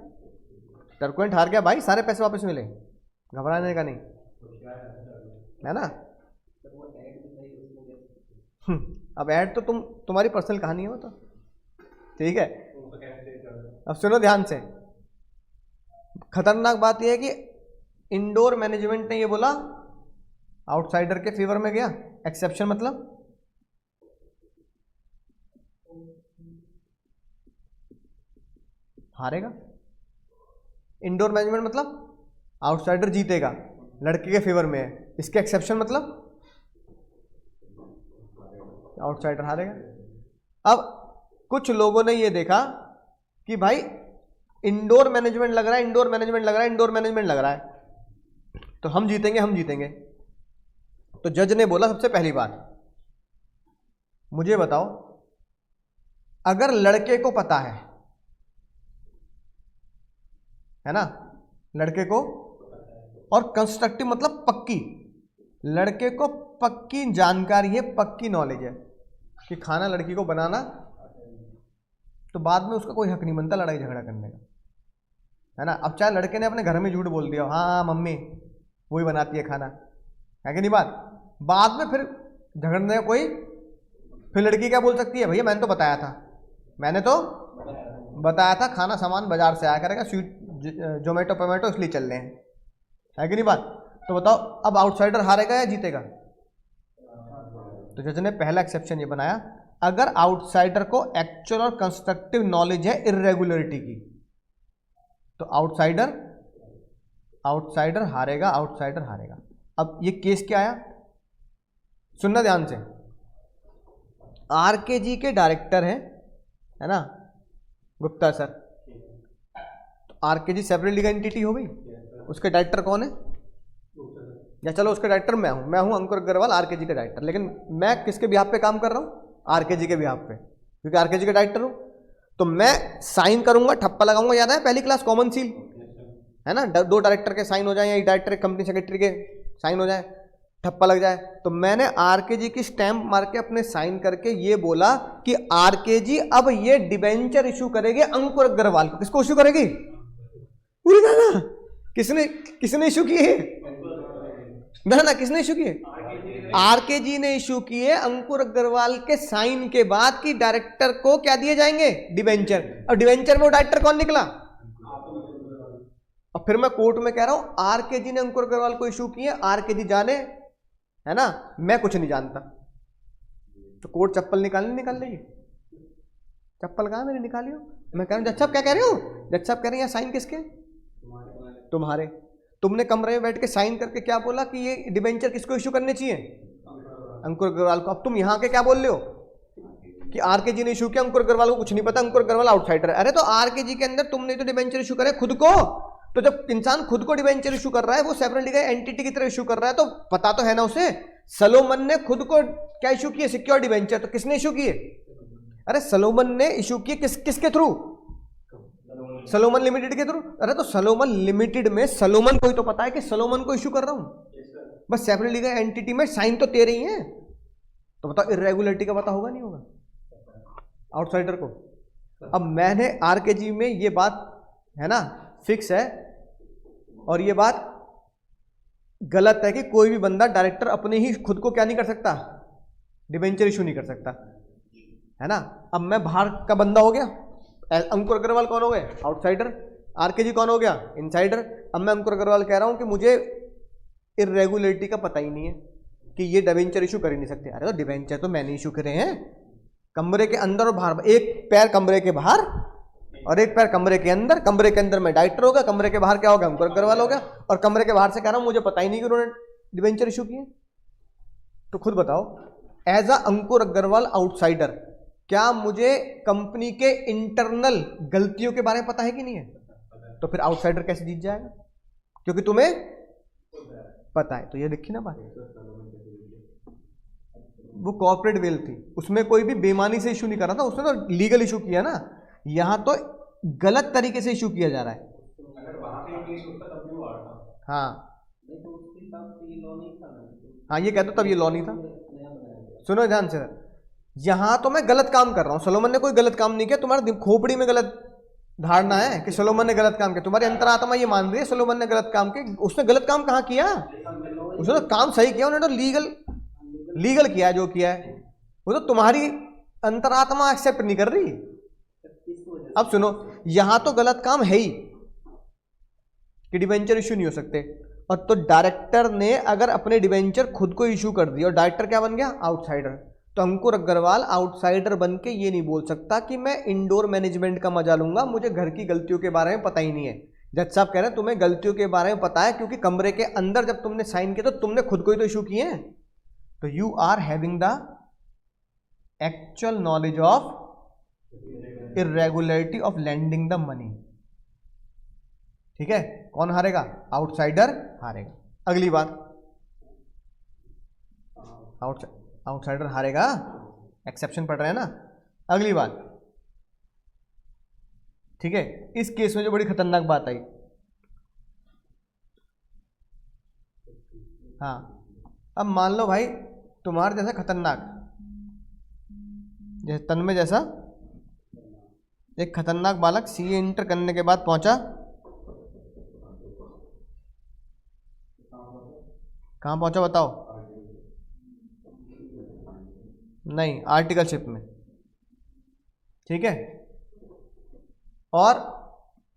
टर्कवेंट हार गया भाई, सारे पैसे वापस मिले, घबराने का नहीं, है ना। अब ऐड तो तुम्हारी पर्सनल कहानी है वो तो, ठीक है। अब सुनो ध्यान से, खतरनाक बात यह है कि इंडोर मैनेजमेंट ने ये बोला आउटसाइडर के फेवर में गया। एक्सेप्शन मतलब हारेगा। इंडोर मैनेजमेंट मतलब आउटसाइडर जीतेगा, लड़के के फेवर में है। इसके एक्सेप्शन मतलब आउटसाइडर हारेगा। अब कुछ लोगों ने ये देखा कि भाई इंडोर मैनेजमेंट लग रहा है, इंडोर मैनेजमेंट लग रहा है, इंडोर मैनेजमेंट लग रहा है, तो हम जीतेंगे, हम जीतेंगे। तो जज ने बोला सबसे पहली बात, मुझे बताओ अगर लड़के को पता है ना, लड़के को, और कंस्ट्रक्टिव मतलब पक्की, लड़के को पक्की जानकारी है, पक्की नॉलेज है कि खाना लड़की को बनाना, तो बाद में उसका कोई हक नहीं बनता लड़ाई झगड़ा करने का, है ना। अब चाहे लड़के ने अपने घर में झूठ बोल दिया, हाँ मम्मी वही बनाती है खाना, है कि नहीं बात, बाद में फिर झगड़ने का कोई, फिर लड़की क्या बोल सकती है, भैया मैंने तो बताया था, मैंने तो बताया था खाना सामान बाजार से आया करेगा, स्वीट जोमेटो पोमेटो इसलिए चल रहे हैं, है कि नहीं बात। तो बताओ अब आउटसाइडर हारेगा या जीतेगा। तो जज ने पहला एक्सेप्शन ये बनाया, अगर आउटसाइडर को एक्चुअल और कंस्ट्रक्टिव नॉलेज है इर्रेगुलरिटी की, तो आउटसाइडर हारेगा, आउटसाइडर हारेगा। अब ये केस क्या आया, सुनना ध्यान से। आरकेजी के डायरेक्टर है ना गुप्ता सर, तो आरकेजी सेपरेट लीगल एंटिटी हो गई, उसके डायरेक्टर कौन है, या चलो उसके डायरेक्टर मैं हूं अंकुर अग्रवाल, आरकेजी का डायरेक्टर, लेकिन मैं किसके बिहाफ पे काम कर रहा हूं, आरकेजी के बिहाफ पे, क्योंकि आरकेजी का डायरेक्टर हूं। तो मैं साइन करूंगा, ठप्पा लगाऊंगा, याद है पहली क्लास कॉमन सील, है ना, दो डायरेक्टर के साइन हो जाए या एक डायरेक्टर कंपनी सेक्रेटरी के साइन हो जाए, ठप्पा लग जाए, तो मैंने आरकेजी की स्टैंप मार के अपने साइन करके ये बोला कि आरकेजी अब ये डिबेंचर इशू करेगी अंकुर अग्रवाल को। किसको इशू करेगी, पूरी ना, किसने इशू किए ना, किसने इशू किए, आरकेजी ने इशू किए अंकुर अग्रवाल के साइन के बाद कि डायरेक्टर को क्या दिए जाएंगे, डिबेंचर। और डिबेंचर में वो डायरेक्टर कौन निकला, और फिर मैं कोर्ट में कह रहा हूं आरकेजी ने अंकुर अग्रवाल को इशू किए, आरकेजी जाने, है ना, मैं कुछ नहीं जानता। तो कोर्ट चप्पल निकाल लेगी, चप्पल कहां मेरी निकाली हो। मैं कह रहा हूं जज साहब क्या कह रहे हो, जज साहब कह रहे हैं साइन किसके, तुम्हारे। तुमने कमरे में बैठ के साइन करके क्या बोला कि ये डिबेंचर किसको इशू करने चाहिए, अंकुर अग्रवाल को। अब तुम यहां के क्या बोल रहे हो कि आरकेजी ने इशू किया, अंकुर अग्रवाल को कुछ नहीं पता, अंकुर अग्रवाल आउटसाइडर है। अरे तो आरकेजी के अंदर तुमने तो डिबेंचर इशू करे खुद को, तो जब इंसान खुद को डिबेंचर इशू कर रहा है, वो सेपरेट लीगल एंटिटी की तरह इशू कर रहा है, तो पता तो है ना उसे। सलोमन ने खुद को क्या इशू किए, सिक्योर डिबेंचर, तो किसने इशू किए, अरे सलोमन ने इशू किए, किसके थ्रू, सलोमन लिमिटेड के थ्रू। अरे तो सलोमन लिमिटेड में सलोमन को ही तो पता है कि सलोमन को इशू कर रहा हूं, बस सेपरेट लीगल एंटिटी में साइन तो तेरे ही हैं। तो बताओ इर्रेगुलरिटी का पता होगा नहीं होगा आउटसाइडर को। अब मैंने आरकेजी में ये बात है ना फिक्स है, और ये बात गलत है कि कोई भी बंदा डायरेक्टर अपने ही खुद को क्या नहीं कर सकता, डिबेंचर इशू नहीं कर सकता, है ना। अब मैं बाहर का बंदा हो गया, अंकुर अग्रवाल कौन हो गए, आउटसाइडर, आरकेजी कौन हो गया, इनसाइडर। अब मैं अंकुर अग्रवाल कह रहा हूं कि मुझे इर्रेगुलरिटी का पता ही नहीं है कि ये डिबेंचर इशू कर ही नहीं सकते। अरे तो डिबेंचर तो मैंने इशू करे हैं, कमरे के अंदर और बाहर, एक पैर कमरे के बाहर और एक पैर कमरे के अंदर। कमरे के अंदर मैं डायरेक्टर होगा, कमरे के बाहर क्या होगा, अंकुर अग्रवाल हो गया। और कमरे के बाहर से कह रहा हूं मुझे पता ही नहीं कि उन्होंने डिबेंचर इशू किए। तो खुद बताओ, as a Ankur Agarwal outsider, क्या मुझे कंपनी के इंटरनल गलतियों के बारे में पता है कि नहीं है? तो फिर आउटसाइडर कैसे जीत जाएगा, क्योंकि तुम्हें पता है। तो ये देखी ना बात, वो कॉर्पोरेट वेल थी, उसमें कोई भी बेईमानी से इशू नहीं कर रहा था, उसने तो लीगल इशू किया ना। यहां तो गलत तरीके से इशू किया जा रहा है। हाँ ये कहते तब ये लॉ नहीं था। सुनो ध्यान से, यहां तो मैं गलत काम कर रहा हूं, सलोमन ने कोई गलत काम नहीं किया। तुम्हारे खोपड़ी में गलत धारणा है कि सलोमन ने गलत काम किया, तुम्हारी अंतरात्मा ये मान रही है सलोमन ने गलत काम किया। उसने गलत काम कहाँ किया, उसने तो काम सही किया, उन्होंने तो लीगल किया जो किया है, वो तो तुम्हारी अंतरात्मा एक्सेप्ट नहीं कर रही। अब सुनो, यहां तो गलत काम है ही कि डिबेंचर इशू नहीं हो सकते, और तो डायरेक्टर ने अगर अपने डिबेंचर खुद को इशू कर दिया और डायरेक्टर क्या बन गया, आउटसाइडर, तो अंकुर अग्रवाल आउटसाइडर बन के ये नहीं बोल सकता कि मैं इंडोर मैनेजमेंट का मजा लूंगा, मुझे घर की गलतियों के बारे में पता ही नहीं है। जज साहब कह रहे हैं तुम्हें गलतियों के बारे में पता है, क्योंकि कमरे के अंदर जब तुमने साइन किया तो तुमने खुद को ही तो इशू किए हैं। तो you are having the actual knowledge of irregularity of landing the money. ठीक है, कौन हारेगा? आउटसाइडर हारेगा। अगली बात, आउटसाइडर हारेगा, एक्सेप्शन पढ़ रहे हैं ना। अगली बात, ठीक है, इस केस में जो बड़ी खतरनाक बात आई, हाँ, अब मान लो भाई तुम्हारे जैसा खतरनाक, जैसे तन्मय जैसा एक खतरनाक बालक सीए इंटर करने के बाद पहुंचा कहाँ पहुंचा बताओ? नहीं, आर्टिकलशिप में। ठीक है, और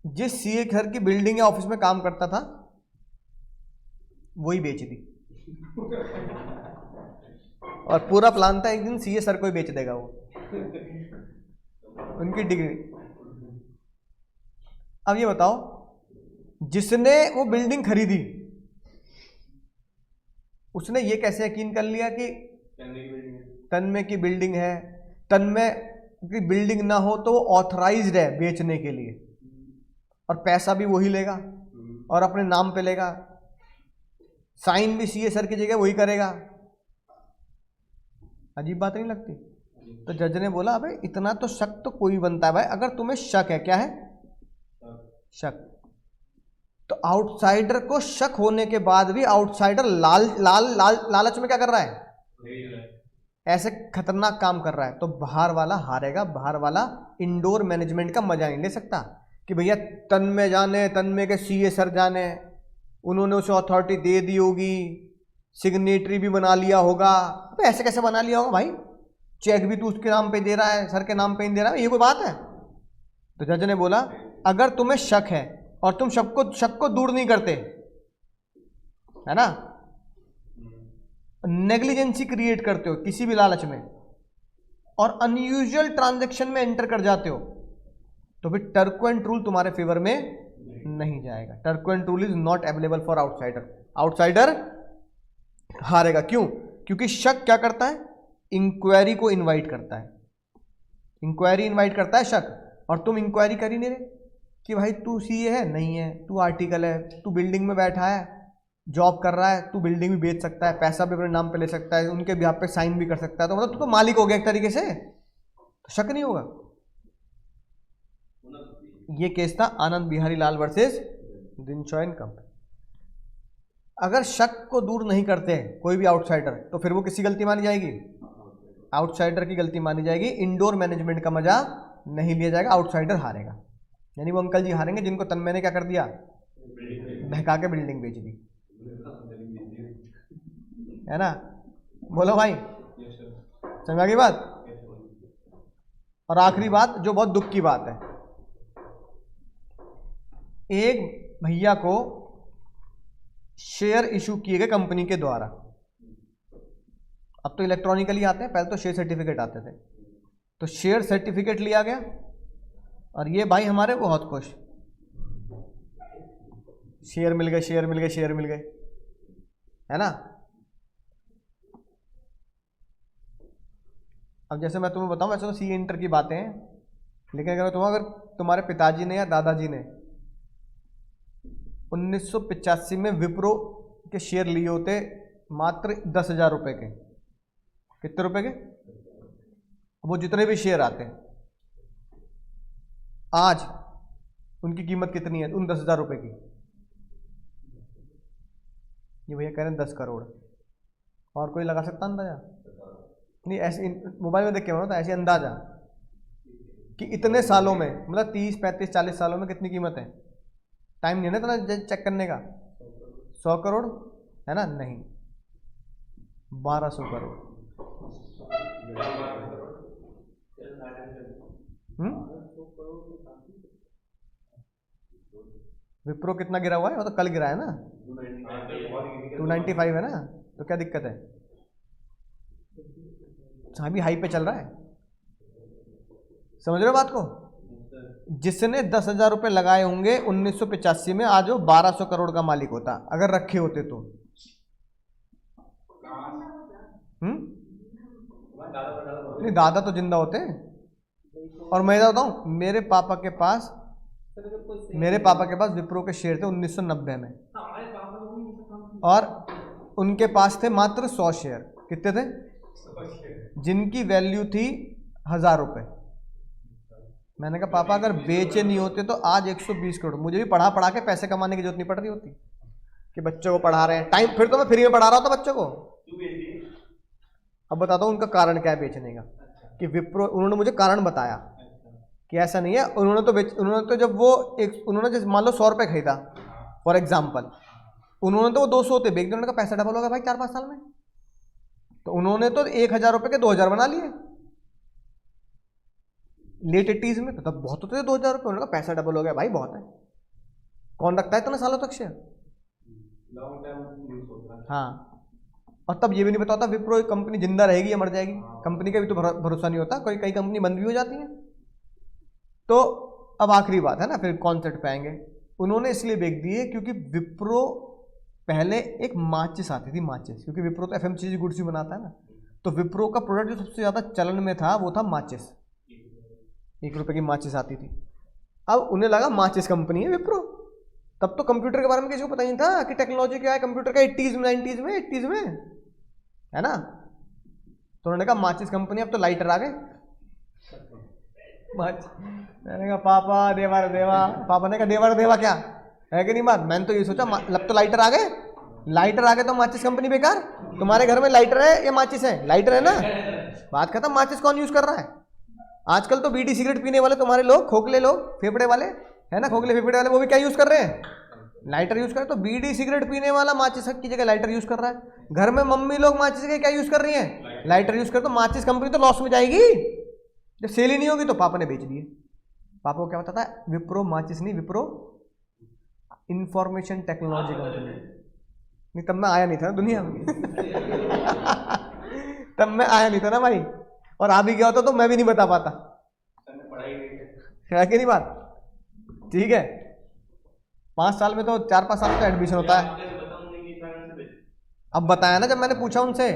जिस सीए घर की बिल्डिंग या ऑफिस में काम करता था वही बेच दी। और पूरा प्लान था एक दिन सीए सर को ही बेच देगा वो, उनकी डिग्री। अब ये बताओ, जिसने वो बिल्डिंग खरीदी उसने ये कैसे यकीन कर लिया कि तन्मय की बिल्डिंग है? तन्मय की बिल्डिंग ना हो तो वो ऑथराइज्ड है बेचने के लिए, और पैसा भी वही लेगा और अपने नाम पे लेगा, साइन भी सीए सर की जगह वही करेगा। अजीब बात नहीं लगती? तो जज ने बोला अबे इतना तो शक तो कोई बनता है भाई, अगर तुम्हें शक है। क्या है? शक। तो आउटसाइडर को शक होने के बाद भी आउटसाइडर लालच में क्या कर रहा है? ऐसे खतरनाक काम कर रहा है। तो बाहर वाला हारेगा, बाहर वाला इंडोर मैनेजमेंट का मजा नहीं ले सकता कि भैया तन्मय जाने, तन्मय के सीए सर जाने, उन्होंने उसे अथॉरिटी दे दी होगी, सिग्नेटरी भी बना लिया होगा। तो ऐसे कैसे बना लिया होगा भाई? चेक भी तू उसके नाम पे दे रहा है, सर के नाम पे नहीं दे रहा है, ये कोई बात है? तो जज ने बोला अगर तुम्हें शक है और तुम शक को दूर नहीं करते, है ना, नेग्लिजेंसी क्रिएट करते हो किसी भी लालच में और अनयूजुअल ट्रांजैक्शन में एंटर कर जाते हो, तो फिर टर्कुएंट रूल तुम्हारे फेवर में नहीं जाएगा। Turquand rule is not available for outsider. Outsider हारेगा। क्यों? क्योंकि शक क्या करता है? इंक्वायरी को इनवाइट करता है। इंक्वायरी इनवाइट करता है शक, और तुम इंक्वायरी कर ही नहीं रहे कि भाई तू सीए है, नहीं है, तू आर्टिकल है, तू बिल्डिंग में बैठा है, जॉब कर रहा है, तू बिल्डिंग भी बेच सकता है, पैसा भी अपने नाम पे ले सकता है, उनके बिहाफ पे साइन भी कर सकता है, तो मतलब तू तो मालिक हो गया एक तरीके से, तो शक नहीं होगा। ये केस था आनंद बिहारी लाल वर्सेस दिनशॉय एंड कंपनी। अगर शक को दूर नहीं करते हैं कोई भी आउटसाइडर, तो फिर वो किसकी गलती मानी जाएगी? आउटसाइडर की गलती मानी जाएगी। इंडोर मैनेजमेंट का मजा नहीं लिया जाएगा, आउटसाइडर हारेगा। यानी वो अंकल जी हारेंगे जिनको तन्मय ने क्या कर दिया? बहका के बिल्डिंग बेच दी, है ना? बोलो भाई, समझ गई बात? और आखिरी बात जो बहुत दुख की बात है, एक भैया को शेयर इशू किए गए कंपनी के द्वारा। अब तो इलेक्ट्रॉनिकली आते हैं, पहले तो शेयर सर्टिफिकेट आते थे। तो शेयर सर्टिफिकेट लिया गया और ये भाई हमारे बहुत खुश, शेयर मिल गए, शेयर मिल गए, शेयर मिल गए, है ना? अब जैसे मैं तुम्हें बताऊं, वैसे तो सी इंटर की बातें हैं, लेकिन अगर तुम्हारे पिताजी ने या दादाजी ने 1985 में विप्रो के शेयर लिए होते मात्र 10,000 रुपए के, कितने रुपए के? वो जितने भी शेयर आते हैं आज उनकी कीमत कितनी है उन 10,000 रुपए की? ये भैया कह रहे हैं 10 करोड़। और कोई लगा सकता अंदाजा? नहीं, ऐसे मोबाइल में देख के बताओ, ऐसे अंदाजा कि इतने सालों में, मतलब 30, 35, 40 सालों में कितनी कीमत है? टाइम नहीं है ना इतना चेक करने का। 100 करोड़ है ना? नहीं, 1200 करोड़। विप्रो कितना गिरा हुआ है? वो तो कल गिरा है ना, 295 है ना, तो क्या दिक्कत है? अभी हाई पे चल रहा है, समझ रहे हो बात को। जिसने 10,000 रुपये लगाए होंगे 1985 में, आज वो 1200 करोड़ का मालिक होता अगर रखे होते तो। नहीं, दादा तो जिंदा होते। और मैं बताऊं, मेरे पापा के पास विप्रो के शेयर थे 1990 में, और उनके पास थे मात्र 100 शेयर। कितने थे? जिनकी वैल्यू थी 1000 रुपये। मैंने कहा पापा अगर बेचे नहीं होते तो आज 120 करोड़। मुझे भी पढ़ा पढ़ा के पैसे कमाने की जरूरत नहीं पड़ रही होती कि बच्चों को पढ़ा रहे हैं टाइम, फिर तो मैं फ्री में पढ़ा रहा होता बच्चों को। अब बताता हूँ उनका कारण क्या है बेचने का, कि विप्रो, उन्होंने मुझे कारण बताया कि ऐसा नहीं है। उन्होंने तो जब वो उन्होंने जैसे मान लो 100 रुपये खरीदा फॉर एग्जाम्पल, उन्होंने तो वो 200 बेच दिए। उन्होंने कहा पैसा डबल होगा भाई 4-5 साल में, तो उन्होंने तो 1000 रुपये के 2000 बना लिए लेट 80s में। तो तब बहुत होते थे 2000 रुपये। उन्होंने कहा पैसा डबल हो गया भाई, बहुत है, कौन रखता है इतने सालों तक शेयर। हाँ, और तब ये भी नहीं पता होता विप्रो कंपनी जिंदा रहेगी या मर जाएगी। कंपनी का भी तो भरोसा नहीं होता, कई कंपनी बंद भी हो जाती है। तो अब आखिरी बात है ना, फिर कॉन्सेप्ट पे आएंगे। उन्होंने इसलिए बेच दिए क्योंकि विप्रो पहले एक माचिस आती थी, माचिस, क्योंकि विप्रो तो FMCG गुड्स भी बनाता है ना, तो विप्रो का प्रोडक्ट जो सबसे ज़्यादा चलन में था वो था माचिस। 1 रुपये की माचिस आती थी। अब उन्हें लगा माचिस कंपनी है विप्रो। तब तो कंप्यूटर के बारे में किसी को पता नहीं था कि टेक्नोलॉजी क्या है कंप्यूटर का, 80s में 80s में है ना। तो उन्होंने कहा माचिस कंपनी, अब तो लाइटर आ गए। मैंने कहा पापा देवा देवा, पापा ने कहा देवा देवा क्या है कि नहीं बात। मैंने तो ये सोचा लब तो लाइटर आ गए, लाइटर आ गए तो माचिस कंपनी बेकार। तुम्हारे घर में लाइटर है या माचिस है? लाइटर है ना, बात खत्म। माचिस कौन यूज कर रहा है आजकल? तो बीड़ी सिगरेट पीने वाले तुम्हारे लोग, खोखले लोग, फेफड़े वाले है ना, खोखले फेफड़े वाले, वो भी क्या यूज कर रहे हैं? लाइटर यूज कर रहे हैं। तो बीड़ी सिगरेट पीने वाला माचिस की जगह लाइटर यूज कर रहा है। घर में मम्मी लोग माचिस के क्या यूज कर रही हैं? लाइटर यूज कर। तो माचिस कंपनी तो लॉस में जाएगी जब सेल ही नहीं होगी। तो पापा ने बेच दिए। पापा को क्या पता था? विप्रो माचिस नहीं, विप्रो इंफॉर्मेशन टेक्नोलॉजी कंपनी। नहीं, तब मैं आया नहीं था ना दुनिया में। तब मैं आया नहीं था ना भाई, और आ भी गया होता तो मैं भी नहीं बता पाता, है कि नहीं बात। ठीक है, 5 साल में तो 4-5 साल में तो एडमिशन होता है। अब बताया ना, जब मैंने पूछा उनसे,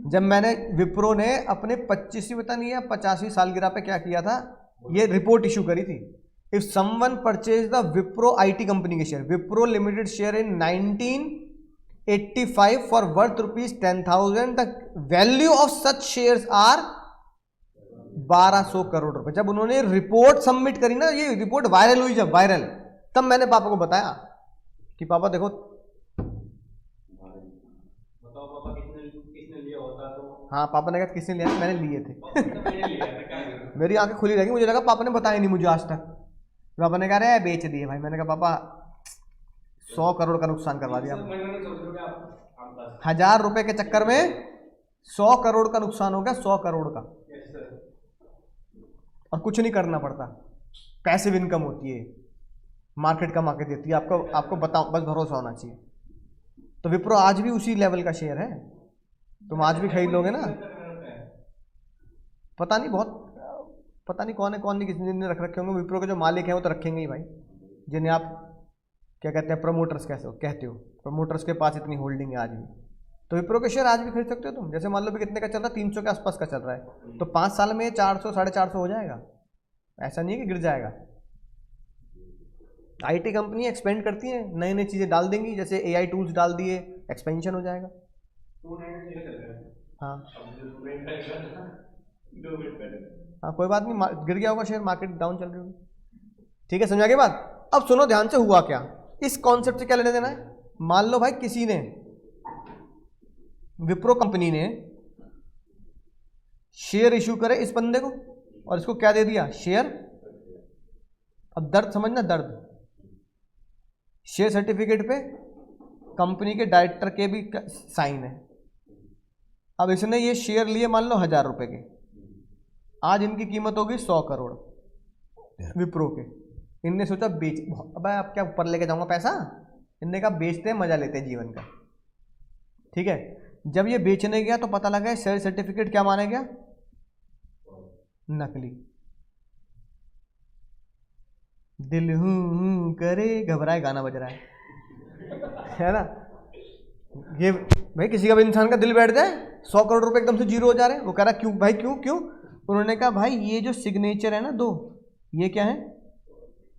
जब मैंने विप्रो ने अपने 25वीं पता नहीं है 50वीं सालगिरह पे क्या किया था, ये रिपोर्ट इशू करी थी। If someone purchase the Wipro IT company के share, Wipro limited share in 1985 for worth ₹10,000, the value of such shares are 1200 crore रुपए। जब उन्होंने रिपोर्ट सबमिट करी ना, ये रिपोर्ट वायरल हुई, जब वायरल, तब मैंने पापा को बताया कि पापा देखो। बताओ पापा किसने लिया होता तो। हाँ, पापा ने कहा किसने लिया? मैंने लिए थे। मेरी आंखें खुली रही, मुझे लगा पापा ने बताया नहीं मुझे आज तक। पापा ने कहा अरे बेच दिए भाई। मैंने कहा पापा 100 करोड़ का नुकसान करवा दिया। 1000 रुपए के चक्कर में 100 करोड़ का नुकसान हो गया, 100 करोड़ का। और कुछ नहीं करना पड़ता, पैसिव इनकम होती है, मार्केट कमा के देती है आपको बताओ, बस भरोसा होना चाहिए। तो विप्रो आज भी उसी लेवल का शेयर है, तुम आज भी खरीद लोगे ना। पता नहीं कौन है कौन नहीं, किसी ने रख रखे होंगे। विप्रो के जो मालिक हैं वो तो रखेंगे ही भाई, जिन्हें आप क्या कहते हैं, प्रमोटर्स कैसे कहते हो। प्रमोटर्स के पास इतनी होल्डिंग है आज भी। तो विप्रो के शेयर आज भी खरीद सकते हो तुम। जैसे मान लो भी कितने का चल रहा है, 300 के आसपास का चल रहा है, तो 5 साल में 400 450 हो जाएगा। ऐसा नहीं है कि गिर जाएगा। IT कंपनी एक्सपेंड करती हैं, नई नई चीज़ें डाल देंगी, जैसे AI टूल्स डाल दिए, एक्सपेंशन हो जाएगा। हाँ हाँ, कोई बात नहीं, गिर गया होगा शेयर, मार्केट डाउन चल रही होगी। ठीक है, समझा के बात। अब सुनो ध्यान से, हुआ क्या, इस कॉन्सेप्ट से क्या लेना देना है। मान लो भाई किसी ने, विप्रो कंपनी ने शेयर इशू करे इस बंदे को, और इसको क्या दे दिया? शेयर। अब दर्द समझना, दर्द। शेयर सर्टिफिकेट पे कंपनी के डायरेक्टर के भी साइन है। अब इसने ये शेयर लिए मान लो 1000 रुपए के, आज इनकी कीमत होगी 100 करोड़ विप्रो के। इनने सोचा बेच, अब आप क्या ऊपर लेके जाऊंगा पैसा, इनने कहा बेचते हैं, मजा लेते हैं जीवन का। ठीक है, जब ये बेचने गया तो पता लगा शेयर सर्टिफिकेट क्या माना गया, नकली। दिल हूं करे घबराए गाना बज रहा है ना। ये भाई किसी का भी इंसान का दिल बैठ जाए, 100 करोड़ रुपए एकदम से जीरो हो जा रहे हैं। वो कह रहा क्यों भाई, क्यों क्यों? उन्होंने कहा भाई ये जो सिग्नेचर है ना दो, ये क्या है,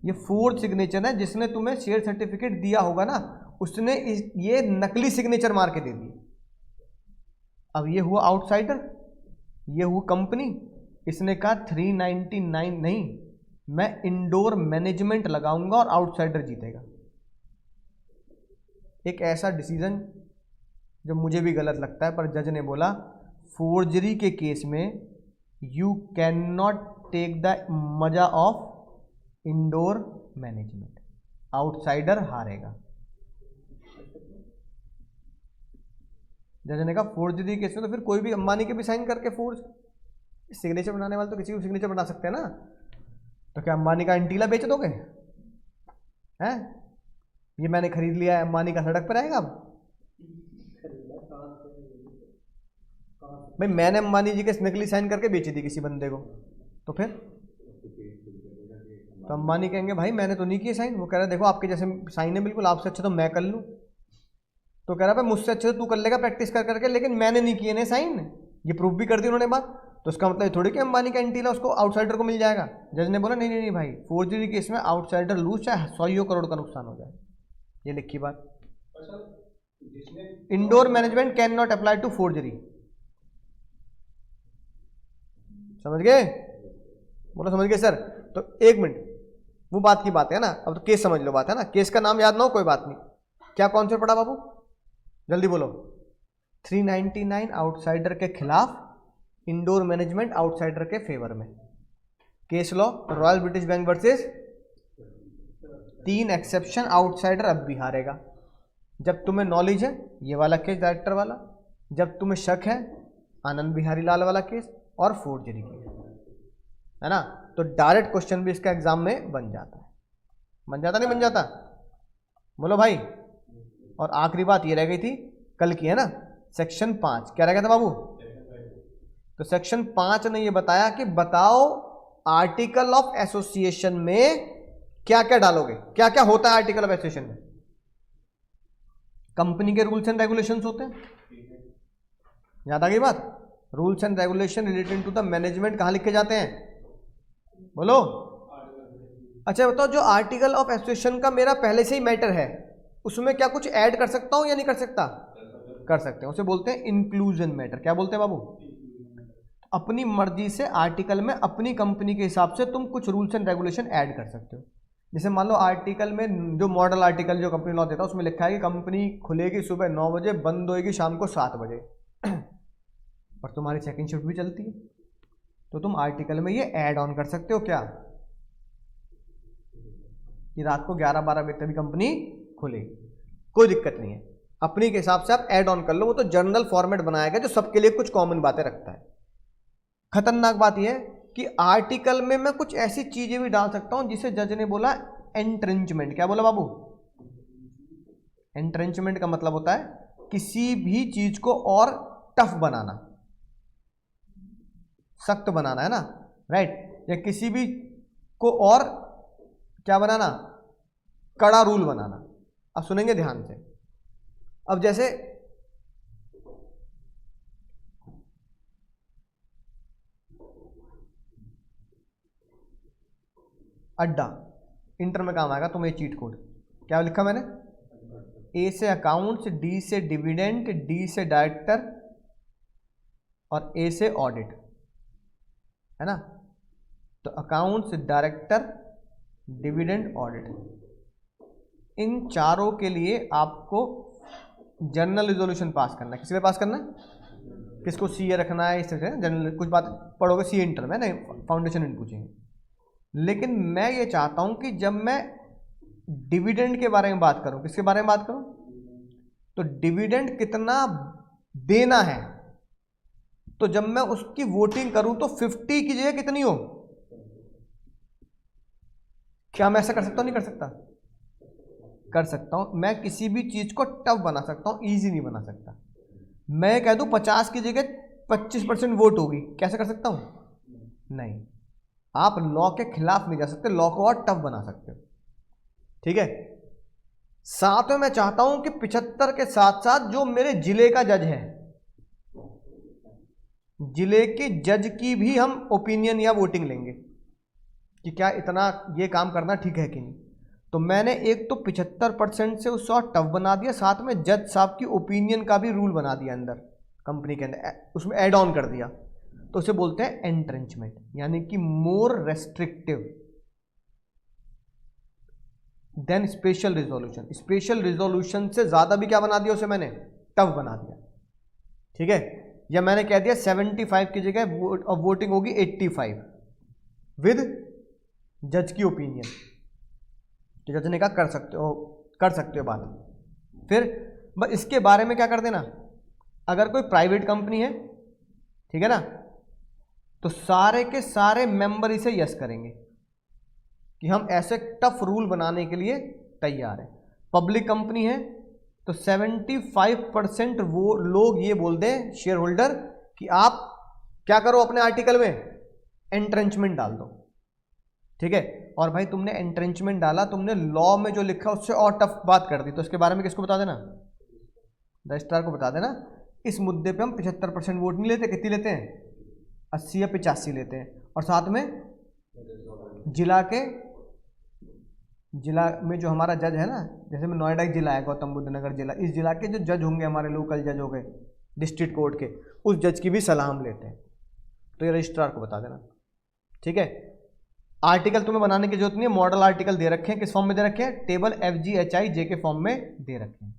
ये फोर्थ सिग्नेचर है। जिसने तुम्हें शेयर सर्टिफिकेट दिया होगा ना, उसने ये नकली सिग्नेचर मार के दे दी। अब ये हुआ आउटसाइडर, ये हुआ कंपनी। इसने कहा 399 नहीं, मैं इंडोर मैनेजमेंट लगाऊंगा और आउटसाइडर जीतेगा। एक ऐसा डिसीजन जो मुझे भी गलत लगता है, पर जज ने बोला फोर्जरी के केस में you can not take the मजा ऑफ इंडोर मैनेजमेंट, आउटसाइडर हारेगा। जज ने कहा फोर्जरी केस में तो फिर कोई भी अंबानी के भी साइन करके फोर्ज सिग्नेचर बनाने वाले तो किसी को सिग्नेचर बना सकते हैं ना। तो क्या अंबानी का एंटीला बेच दोगे हैं? ये मैंने खरीद लिया है, अंबानी का सड़क पर आएगा अब। भाई मैंने अंबानी जी के नकली साइन करके बेची थी किसी बंदे को, तो फिर तो अंबानी कहेंगे भाई मैंने तो नहीं किया साइन। वो कह रहा है देखो आपके जैसे साइन है बिल्कुल, आपसे अच्छा तो मैं कर लूँ। तो कह रहा है मुझसे अच्छे तो तू कर लेगा प्रैक्टिस कर करके, लेकिन मैंने नहीं किए ना साइन। ये प्रूफ भी कर दी उन्होंने बात। तो उसका मतलब थोड़ी कि अंबानी का एंटीला उसको आउटसाइडर को मिल जाएगा। जज ने बोला नहीं नहीं नहीं भाई, फोर्जरी केस में आउटसाइडर लूज, चाहे 100 करोड़ का नुकसान हो जाए। ये लिखी बात। Indoor management can not apply to forgery. समझ गए? बोलो समझ गए सर? तो एक मिनट, वो बात की बात है ना। अब तो केस समझ लो, बात है ना। केस का नाम याद ना हो कोई बात नहीं। क्या कॉन्सेप्ट पढ़ा बाबू, जल्दी बोलो। 399 आउटसाइडर के खिलाफ, इंडोर मैनेजमेंट आउटसाइडर के फेवर में। Case law royal British bank versus 3 exception, outsider अब भी हारेगा। जब तुम्हें नॉलेज है, ये वाला केस डायरेक्टर वाला। जब तुम्हें शक है, आनंद बिहारी लाल वाला केस और फोर्जरी केस, है ना। तो डायरेक्ट क्वेश्चन भी इसका एग्जाम में बन जाता है। बन जाता नहीं बन जाता? बोलो भाई। और आखिरी बात ये रह गई थी कल की, है ना, सेक्शन 5। क्या रह गया था बाबू? तो सेक्शन 5 ने ये बताया कि बताओ आर्टिकल ऑफ एसोसिएशन में क्या क्या डालोगे। क्या क्या होता है आर्टिकल ऑफ एसोसिएशन में? कंपनी के रूल्स एंड रेगुलेशंस होते हैं। याद आ गई बात? Rules and regulation related to the management कहां लिखे जाते हैं? बोलो। अच्छा बताओ, जो आर्टिकल ऑफ एसोसिएशन का मेरा पहले से ही मैटर है, उसमें क्या कुछ ऐड कर सकता हूं या नहीं कर सकता? कर सकते हैं। उसे बोलते हैं इंक्लूजन मैटर। क्या बोलते हैं बाबू? अपनी मर्जी से आर्टिकल में अपनी कंपनी के हिसाब से तुम कुछ रूल्स एंड रेगुलेशन ऐड कर सकते हो। जैसे मान लो आर्टिकल में, जो मॉडल आर्टिकल जो कंपनी लॉ देता है, उसमें लिखा है कि कंपनी खुलेगी सुबह 9 बजे, बंद होएगी शाम को 7 बजे। और तुम्हारी सेकंड शिफ्ट भी चलती है, तो तुम आर्टिकल में ये ऐड ऑन कर सकते हो। क्या कि रात को 11-12 बजे तक भी कंपनी खुलेगी, कोई दिक्कत नहीं है। अपनी के हिसाब से आप ऐड ऑन कर लो। वो तो जर्नल फॉर्मेट बनाएगा जो सबके लिए कुछ कॉमन बातें रखता है। खतरनाक बात यह है कि आर्टिकल में मैं कुछ ऐसी चीजें भी डाल सकता हूं जिसे जज ने बोला एंट्रेंचमेंट। क्या बोला बाबू? एंट्रेंचमेंट का मतलब होता है किसी भी चीज को और टफ बनाना, सख्त बनाना, है ना, राइट। या किसी भी को और क्या बनाना? कड़ा रूल बनाना। अब सुनेंगे ध्यान से। अब जैसे अड्डा, इंटर में काम आएगा तुम्हें चीट कोड। क्या लिखा मैंने? ए से अकाउंट्स, डी से डिविडेंड, डी से डायरेक्टर और ए से ऑडिट, है ना। तो अकाउंट्स, डायरेक्टर, डिविडेंड, ऑडिट, इन चारों के लिए आपको जनरल रिजोल्यूशन पास करना है। किसके लिए पास करना है? किसको सीए रखना है, इस तरह से जनरल कुछ बात पढ़ोगे सीए इंटर में, नहीं फाउंडेशन में पूछेंगे। लेकिन मैं ये चाहता हूं कि जब मैं डिविडेंड के बारे में बात करूं, किसके बारे में बात करूं, तो डिविडेंड कितना देना है, तो जब मैं उसकी वोटिंग करूं तो 50 की जगह कितनी हो? क्या मैं ऐसा कर सकता हूं? नहीं कर सकता? कर सकता हूं। मैं किसी भी चीज को टफ बना सकता हूं, इजी नहीं बना सकता। मैं कह दूं 50 की जगह 25% वोट होगी, कैसे कर सकता हूं? नहीं, आप लॉ के खिलाफ नहीं जा सकते, लॉ को और टफ बना सकते हो। ठीक है, साथ में मैं चाहता हूं कि 75 के साथ साथ जो मेरे जिले का जज है, जिले के जज की भी हम ओपिनियन या वोटिंग लेंगे कि क्या इतना ये काम करना ठीक है कि नहीं। तो मैंने एक तो 75% से उससे और टफ बना दिया, साथ में जज साहब की ओपिनियन का भी रूल बना दिया अंदर कंपनी के अंदर, उसमें ऐड ऑन कर दिया। तो उसे बोलते हैं एंट्रेंचमेंट, यानी कि more restrictive than special resolution. Special resolution से ज्यादा भी क्या बना दिया उसे मैंने, टफ बना दिया। ठीक है, या मैंने कह दिया 75 की जगह वोटिंग होगी 85 विद जज की ओपिनियन। तो जज ने कहा कर सकते हो बात। फिर बस इसके बारे में क्या कर देना, अगर कोई प्राइवेट कंपनी है, ठीक है ना, तो सारे के सारे मेंबर इसे यस करेंगे कि हम ऐसे टफ रूल बनाने के लिए तैयार हैं। पब्लिक कंपनी है तो 75% वो लोग ये बोल दें शेयर होल्डर कि आप क्या करो अपने आर्टिकल में, एंट्रेंचमेंट डाल दो। ठीक है, और भाई तुमने एंट्रेंचमेंट डाला, तुमने लॉ में जो लिखा उससे और टफ बात कर दी, तो इसके बारे में किसको बता देना, रजिस्ट्रार को बता देना। इस मुद्दे पे हम 75% वोट नहीं लेते, कितनी लेते हैं, 80 या 85 लेते हैं। और साथ में जिला में जो हमारा जज है ना, जैसे में नोएडा जिला है, गौतम बुद्ध नगर जिला, इस जिला के जो जज होंगे हमारे लोकल जज हो गए डिस्ट्रिक्ट कोर्ट के, उस जज की भी सलाह हम लेते हैं। तो ये रजिस्ट्रार को बता देना। ठीक है, आर्टिकल तुम्हें बनाने की जरूरत नहीं है, मॉडल आर्टिकल दे रखे हैं, किस फॉर्म में दे रखे हैं, टेबल FGHI के फॉर्म में दे रखे हैं।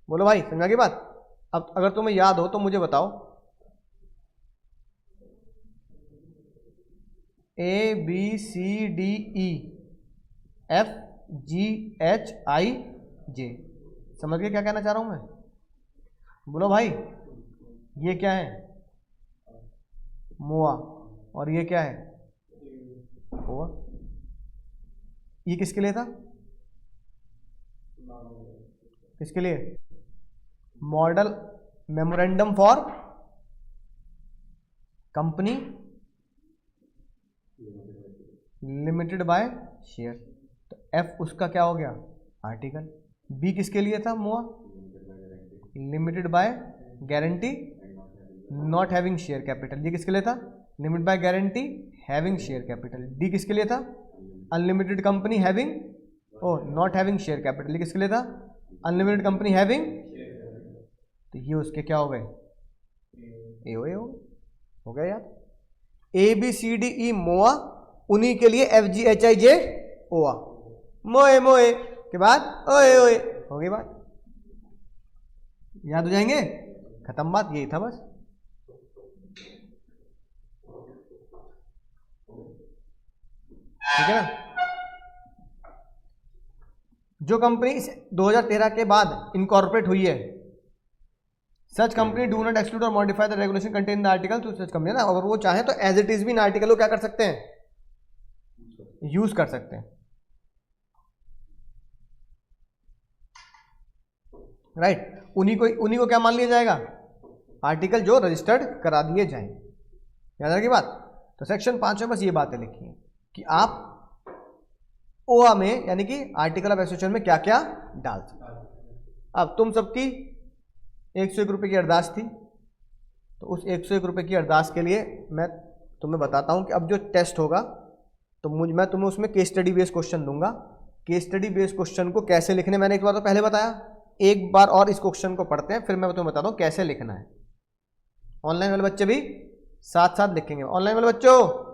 बोलो भाई, समझा की बात। अब अगर तुम्हें याद हो तो मुझे बताओ, ABCDEFGHIJ, समझ गए क्या कहना चाह रहा हूं मैं? बोलो भाई, ये क्या है, मोआ, और ये क्या है, ओआ। ये किसके लिए था, किसके लिए, model memorandum for company limited by share. तो F उसका क्या हो गया, आर्टिकल। B किसके लिए था, MOA, limited by guarantee not having share capital. ये किसके लिए था, limited by guarantee having share capital. D किसके लिए था, unlimited company having not having share capital. ये किसके लिए था, अनलिमिटेड कंपनी हैविंग। तो ये उसके क्या हो गए, AOA हो गया यार। ABCDE मोआ, उन्हीं के लिए FGHIJ ओआ, मोए मोए के बाद ओए ओए, हो गई बात, याद हो जाएंगे, खत्म बात, यही था बस। ठीक है ना। जो कंपनी 2013 के बाद इनकॉर्पोरेट हुई है, such company do not exclude और modify the regulation contain the article to such company ना, अगर वो चाहे तो एज इट इज भी इन आर्टिकल को क्या कर सकते हैं, यूज कर सकते हैं। राइट, उन्हीं को क्या मान लिया जाएगा, आर्टिकल जो रजिस्टर्ड करा दिए जाएं। याद रखिए बात। तो सेक्शन 5 में बस ये बातें लिखी हैं कि आप ओआ में, यानी कि आर्टिकल ऑफ एसोसिएशन में क्या क्या डाल सकते। अब तुम सबकी 101 रुपये की अरदास थी, तो उस 101 रुपये की अरदास के लिए मैं तुम्हें बताता हूं कि अब जो टेस्ट होगा, तो मैं तुम्हें उसमें केस स्टडी बेस्ड क्वेश्चन दूंगा। केस स्टडी बेस्ड क्वेश्चन को कैसे लिखने, मैंने एक बार तो पहले बताया, एक बार और इस क्वेश्चन को पढ़ते हैं, फिर मैं तुम्हें बताता हूं कैसे लिखना है। ऑनलाइन वाले बच्चे भी साथ साथ लिखेंगे। ऑनलाइन वाले बच्चों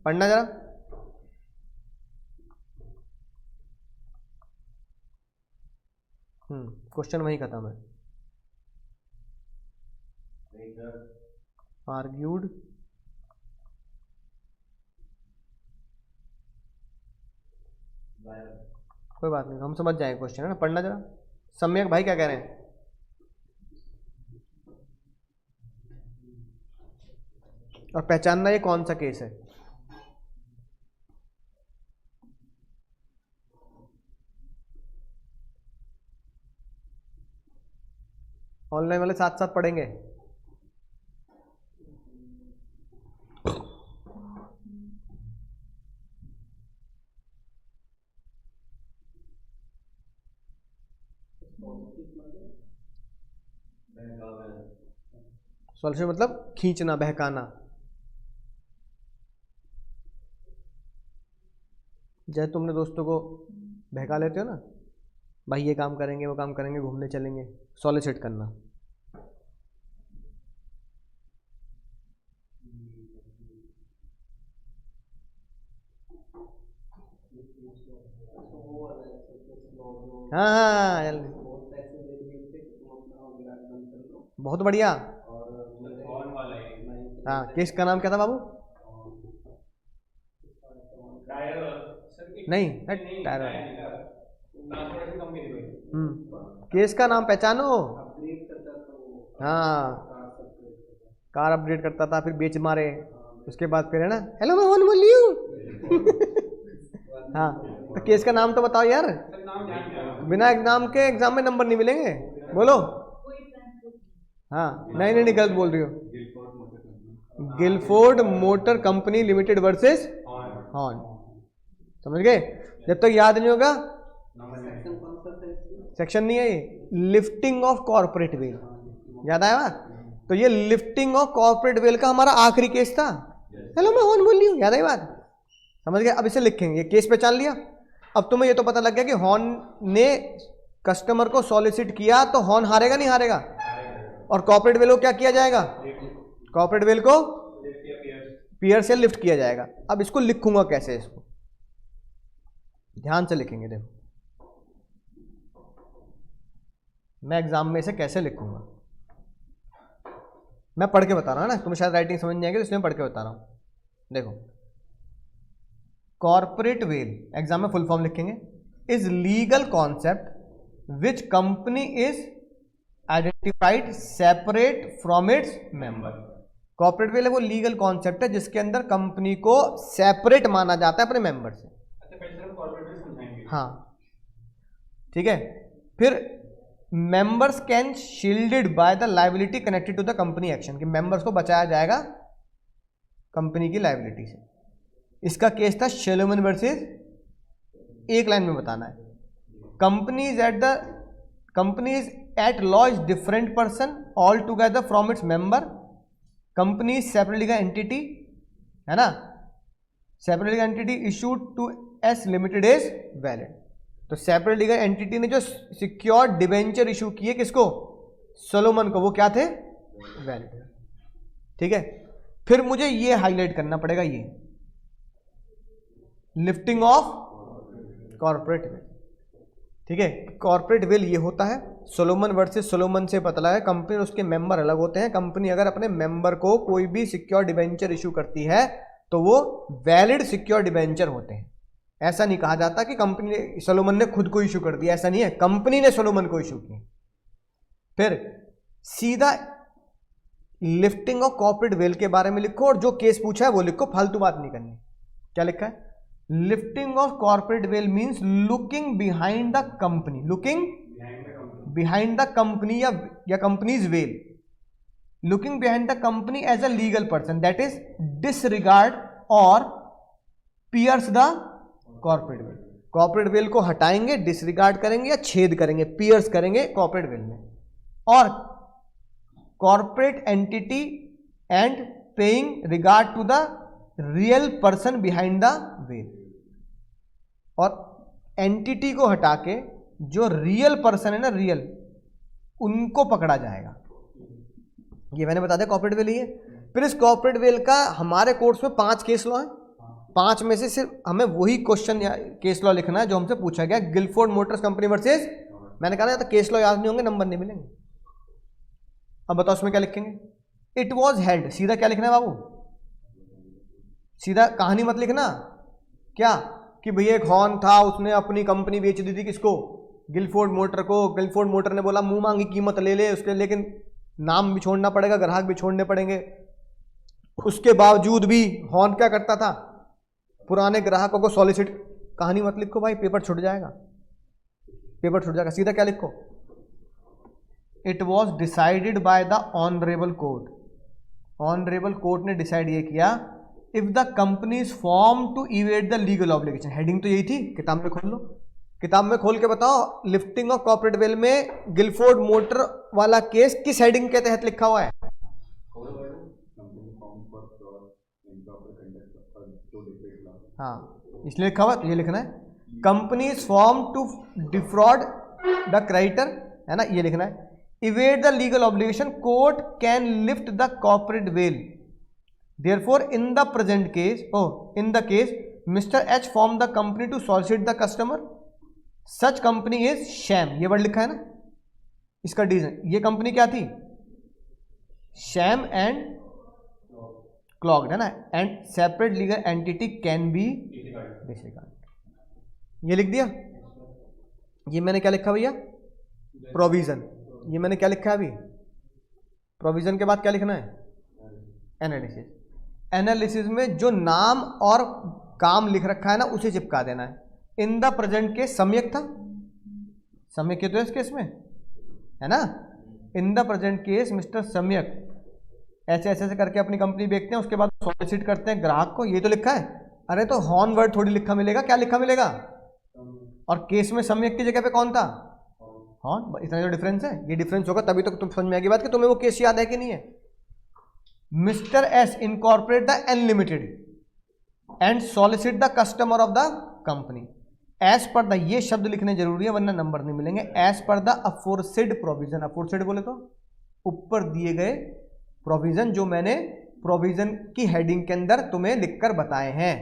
पढ़ना जरा। क्वेश्चन वही खत्म है। आर्ग्यूड कोई बात नहीं, हम समझ जाएंगे क्वेश्चन, है ना। पढ़ना जरा। सम्यक भाई क्या कह रहे हैं, और पहचानना ये कौन सा केस है। ऑनलाइन वाले साथ साथ पढ़ेंगे। सॉल्यूशन मतलब खींचना, बहकाना। जैसे तुमने दोस्तों को बहका लेते हो ना, भाई ये काम करेंगे, वो काम करेंगे, घूमने चलेंगे, सॉलिसिट करना। हाँ हाँ जल्दी, बहुत पैसे दे दिए थे कि तुम अपना विराट बंद कर लो बहुत बढ़िया। और वाला है हाँ, केस का नाम क्या था बाबू? नहीं, टायर वाला। केस का नाम पहचानो। अपग्रेड करता था वो हाँ, कार कार सब करता था। अपग्रेड करता था, फिर बेच मारे, उसके बाद फिर है ना, हेलो मैं वन बोल हाँ, तो केस का नाम तो बताओ यार, बिना एग्जाम के एग्जाम में नंबर नहीं मिलेंगे, बोलो। हाँ, नहीं नहीं नहीं, गलत बोल रही हो। Gilford Motor Company Limited versus Horne. समझ गए? जब तक याद नहीं होगा, सेक्शन कौन सा था इसमें? सेक्शन नहीं है ये, लिफ्टिंग ऑफ कॉर्पोरेट वेल। याद आया ना? तो ये लिफ्टिंग ऑफ कॉर्पोरेट वेल का हमारा आखिरी केस था। हेलो मैं हॉर्न बोल रही हूँ, याद आई बात? समझ गए? अब इसे लिखेंगे, ये केस पहचान लिया। अब तुम्हें ये तो पता लग गया कि हॉर्न ने कस्टमर को सॉलिसिट किया तो हॉर्न हारेगा नहीं हारेगा, और कॉर्पोरेट वेल को क्या किया जाएगा? कॉर्पोरेट वेल को पियर से लिफ्ट किया जाएगा। अब इसको लिखूंगा कैसे, इसको ध्यान से लिखेंगे। देखो मैं एग्जाम में इसे कैसे लिखूंगा, मैं पढ़ के बता रहा हूँ ना, तुम्हें शायद राइटिंग समझ नहीं आएगी, तो इसलिए मैं पढ़ के बता रहा हूँ। देखो, कॉर्पोरेट वेल एग्जाम में फुल फॉर्म लिखेंगे, is legal concept which company is identified separate from its member. Corporate veil वो लीगल कॉन्सेप्ट है जिसके अंदर कंपनी को सेपरेट माना जाता है अपने मेंबर से। हाँ, ठीक है। फिर members can shielded by the liability connected to the company action, कि मेंबर्स को बचाया जाएगा कंपनी की लाइबिलिटी से। इसका केस था शेलोमन वर्सेस, एक लाइन में बताना है, companies at law is different person all together from its member, company separate legal entity, है ना, separate legal entity issued to S limited is valid. तो सेपरेट लीगल एंटिटी ने जो सिक्योर्ड डिबेंचर इशू किए किसको? सोलोमन को, वो क्या थे? वैलिड। ठीक है। फिर मुझे ये हाईलाइट करना पड़ेगा, ये लिफ्टिंग ऑफ कॉर्पोरेट वेल। ठीक है, कॉर्पोरेट वेल ये होता है। सोलोमन वर्सेस सोलोमन से पता लगा कंपनी और उसके मेंबर अलग होते हैं। कंपनी अगर अपने मेंबर को कोई भी सिक्योर डिबेंचर इशू करती है तो वो वैलिड सिक्योर डिबेंचर होते हैं। ऐसा नहीं कहा जाता कि कंपनी ने, सोलोमन ने खुद को इशू कर दिया, ऐसा नहीं है, कंपनी ने सोलोमन को इशू किया। फिर सीधा लिफ्टिंग ऑफ कॉर्पोरेट वेल के बारे में लिखो और जो केस पूछा है वो लिखो, फालतू बात नहीं करनी। क्या लिखा है? Lifting of corporate veil means looking behind the company, looking behind the company या company's veil, looking behind the company as a legal person that is disregard और pierce the corporate veil. Corporate veil को हटाएंगे, disregard करेंगे या छेद करेंगे, piers करेंगे corporate veil में। और corporate entity and paying regard to the real person behind the veil. और एंटिटी को हटा के जो रियल पर्सन है ना, रियल, उनको पकड़ा जाएगा। ये मैंने बता दिया कॉर्पोरेट वेल ही है। फिर इस कॉर्पोरेट वेल का हमारे कोर्स में 5 केस लॉ है। 5 में से सिर्फ हमें वही क्वेश्चन केस लॉ लिखना है जो हमसे पूछा गया, गिलफोर्ड मोटर्स कंपनी वर्सेस। मैंने कहा ना, तो केस लॉ याद नहीं होंगे, नंबर नहीं मिलेंगे। अब बताओ उसमें क्या लिखेंगे? इट वॉज हेल्ड, सीधा क्या लिखना है बाबू? सीधा कहानी मत लिखना। क्या कि भैया एक हॉर्न था, उसने अपनी कंपनी बेच दी थी किसको? गिलफोर्ड मोटर को। गिलफोर्ड मोटर ने बोला मुंह मांगी कीमत ले ले उसके, लेकिन नाम भी छोड़ना पड़ेगा, ग्राहक भी छोड़ने पड़ेंगे। उसके बावजूद भी हॉर्न क्या करता था? पुराने ग्राहकों को सॉलिसिट। कहानी मत लिखो भाई, पेपर छूट जाएगा, पेपर छूट जाएगा। सीधा क्या लिखो? It was decided by the honourable court. Honourable court ने डिसाइड ये किया, if the company is form to evade the legal obligation. Heading तो यही थी, किताब में खोल लो, किताब में खोल के बताओ, लिफ्टिंग ऑफ कॉर्पोरेट वेल में गिलफोर्ड मोटर वाला केस किस हेडिंग के तहत लिखा हुआ है? हाँ, इसलिए लिखा हुआ, तो ये लिखना है, company is form to defraud the creditor, है ना, ये लिखना है। Evade the legal obligation, court can lift the corporate veil. Therefore in the present case, in the case mister H form the company to solicit the customer, such company is sham. ये word लिखा है ना, इसका decision, ये company क्या थी? Sham and clogged, है ना, and separate legal entity can be disregard. ये लिख दिया। ये मैंने क्या लिखा भैया? प्रोविजन। ये मैंने क्या लिखा है अभी? प्रोविजन के बाद क्या लिखना है? एनालिसिस। एनालिसिस में जो नाम और काम लिख रखा है ना, उसे चिपका देना है। इन द प्रेजेंट केस सम्यक था, सम्यक तो इस केस में है ना। इन द प्रेजेंट केस मिस्टर सम्यक ऐसे ऐसे ऐसे करके अपनी कंपनी बेचते हैं, उसके बाद सॉलिसिट करते हैं ग्राहक को, ये तो लिखा है। अरे तो हॉर्न वर्ड थोड़ी लिखा मिलेगा, क्या लिखा मिलेगा? और केस में सम्यक की जगह पे कौन था? हॉर्न। इतना जो डिफरेंस है, ये डिफरेंस होगा तभी तो तुम समझ में आएगी बात कि तुम्हें वो केस याद है कि नहीं है। Mister S incorporate the unlimited and solicit the customer of the company as per the, ये शब्द लिखने जरूरी है वरना नंबर नहीं मिलेंगे। As per the aforesaid provision, aforesaid बोले तो ऊपर दिए गए प्रोविजन, जो मैंने प्रोविजन की हेडिंग के अंदर तुम्हें लिखकर बताए हैं।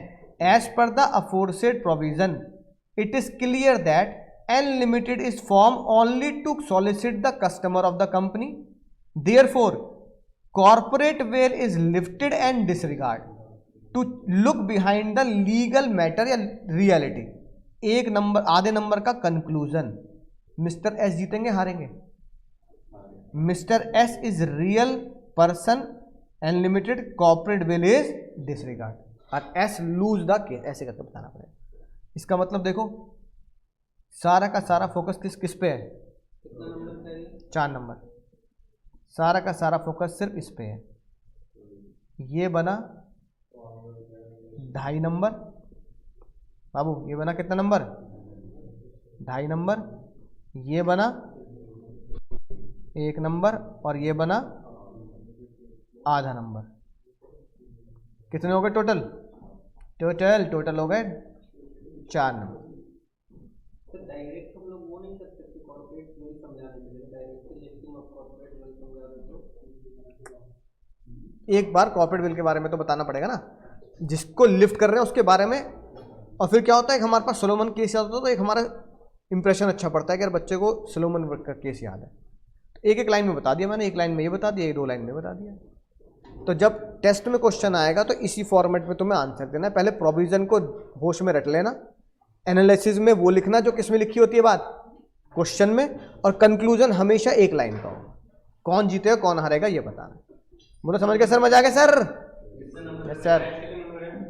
As per the aforesaid provision it is clear that unlimited is form only to solicit the customer of the company, therefore corporate veil is lifted and disregard to look behind the legal matter या reality. एक number, आधे number का conclusion, mister S जीतेंगे हारेंगे? Mister S is real person, unlimited corporate veil is disregard, और S lose the case, ऐसे करके बताना पड़ेगा। इसका मतलब देखो, सारा का सारा फोकस किस किस पे है? कितना नंबर का है? 4 नंबर। सारा का सारा फोकस सिर्फ इस पे है। ये बना 2.5 नंबर बाबू, ये बना कितना नंबर? 2.5 नंबर। ये बना 1 नंबर और ये बना आधा नंबर। कितने हो गए टोटल? टोटल हो गए 4 नंबर। तो डायरेक्ट हम लोग वो नहीं कर सकते कॉर्पोरेट वेल समझाने के लिए, direct lifting of corporate well समझा रहे तो एक बार कॉर्पोरेट वेल के बारे में तो बताना पड़ेगा ना, जिसको लिफ्ट कर रहे हैं उसके बारे में। और फिर क्या होता है, हमारे पास सोलोमन केस याद होता है तो एक हमारा इंप्रेशन अच्छा पड़ता है कि यार बच्चे को सोलोमन का केस याद है। तो एक एक लाइन में बता दिया मैंने, एक लाइन में ये बता दिया, 2 लाइन में बता दिया। तो जब टेस्ट में क्वेश्चन आएगा तो इसी फॉर्मेट में तुम्हें आंसर देना है। पहले प्रोविजन को होश में रट लेना, एनालिसिस में वो लिखना जो किस में लिखी होती है बात, क्वेश्चन में, और कंक्लूजन हमेशा एक लाइन का होगा। कौन जीतेगा कौन हारेगा ये बताना। बोलो समझ गए सर? मजा आ गया सर? Yes sir.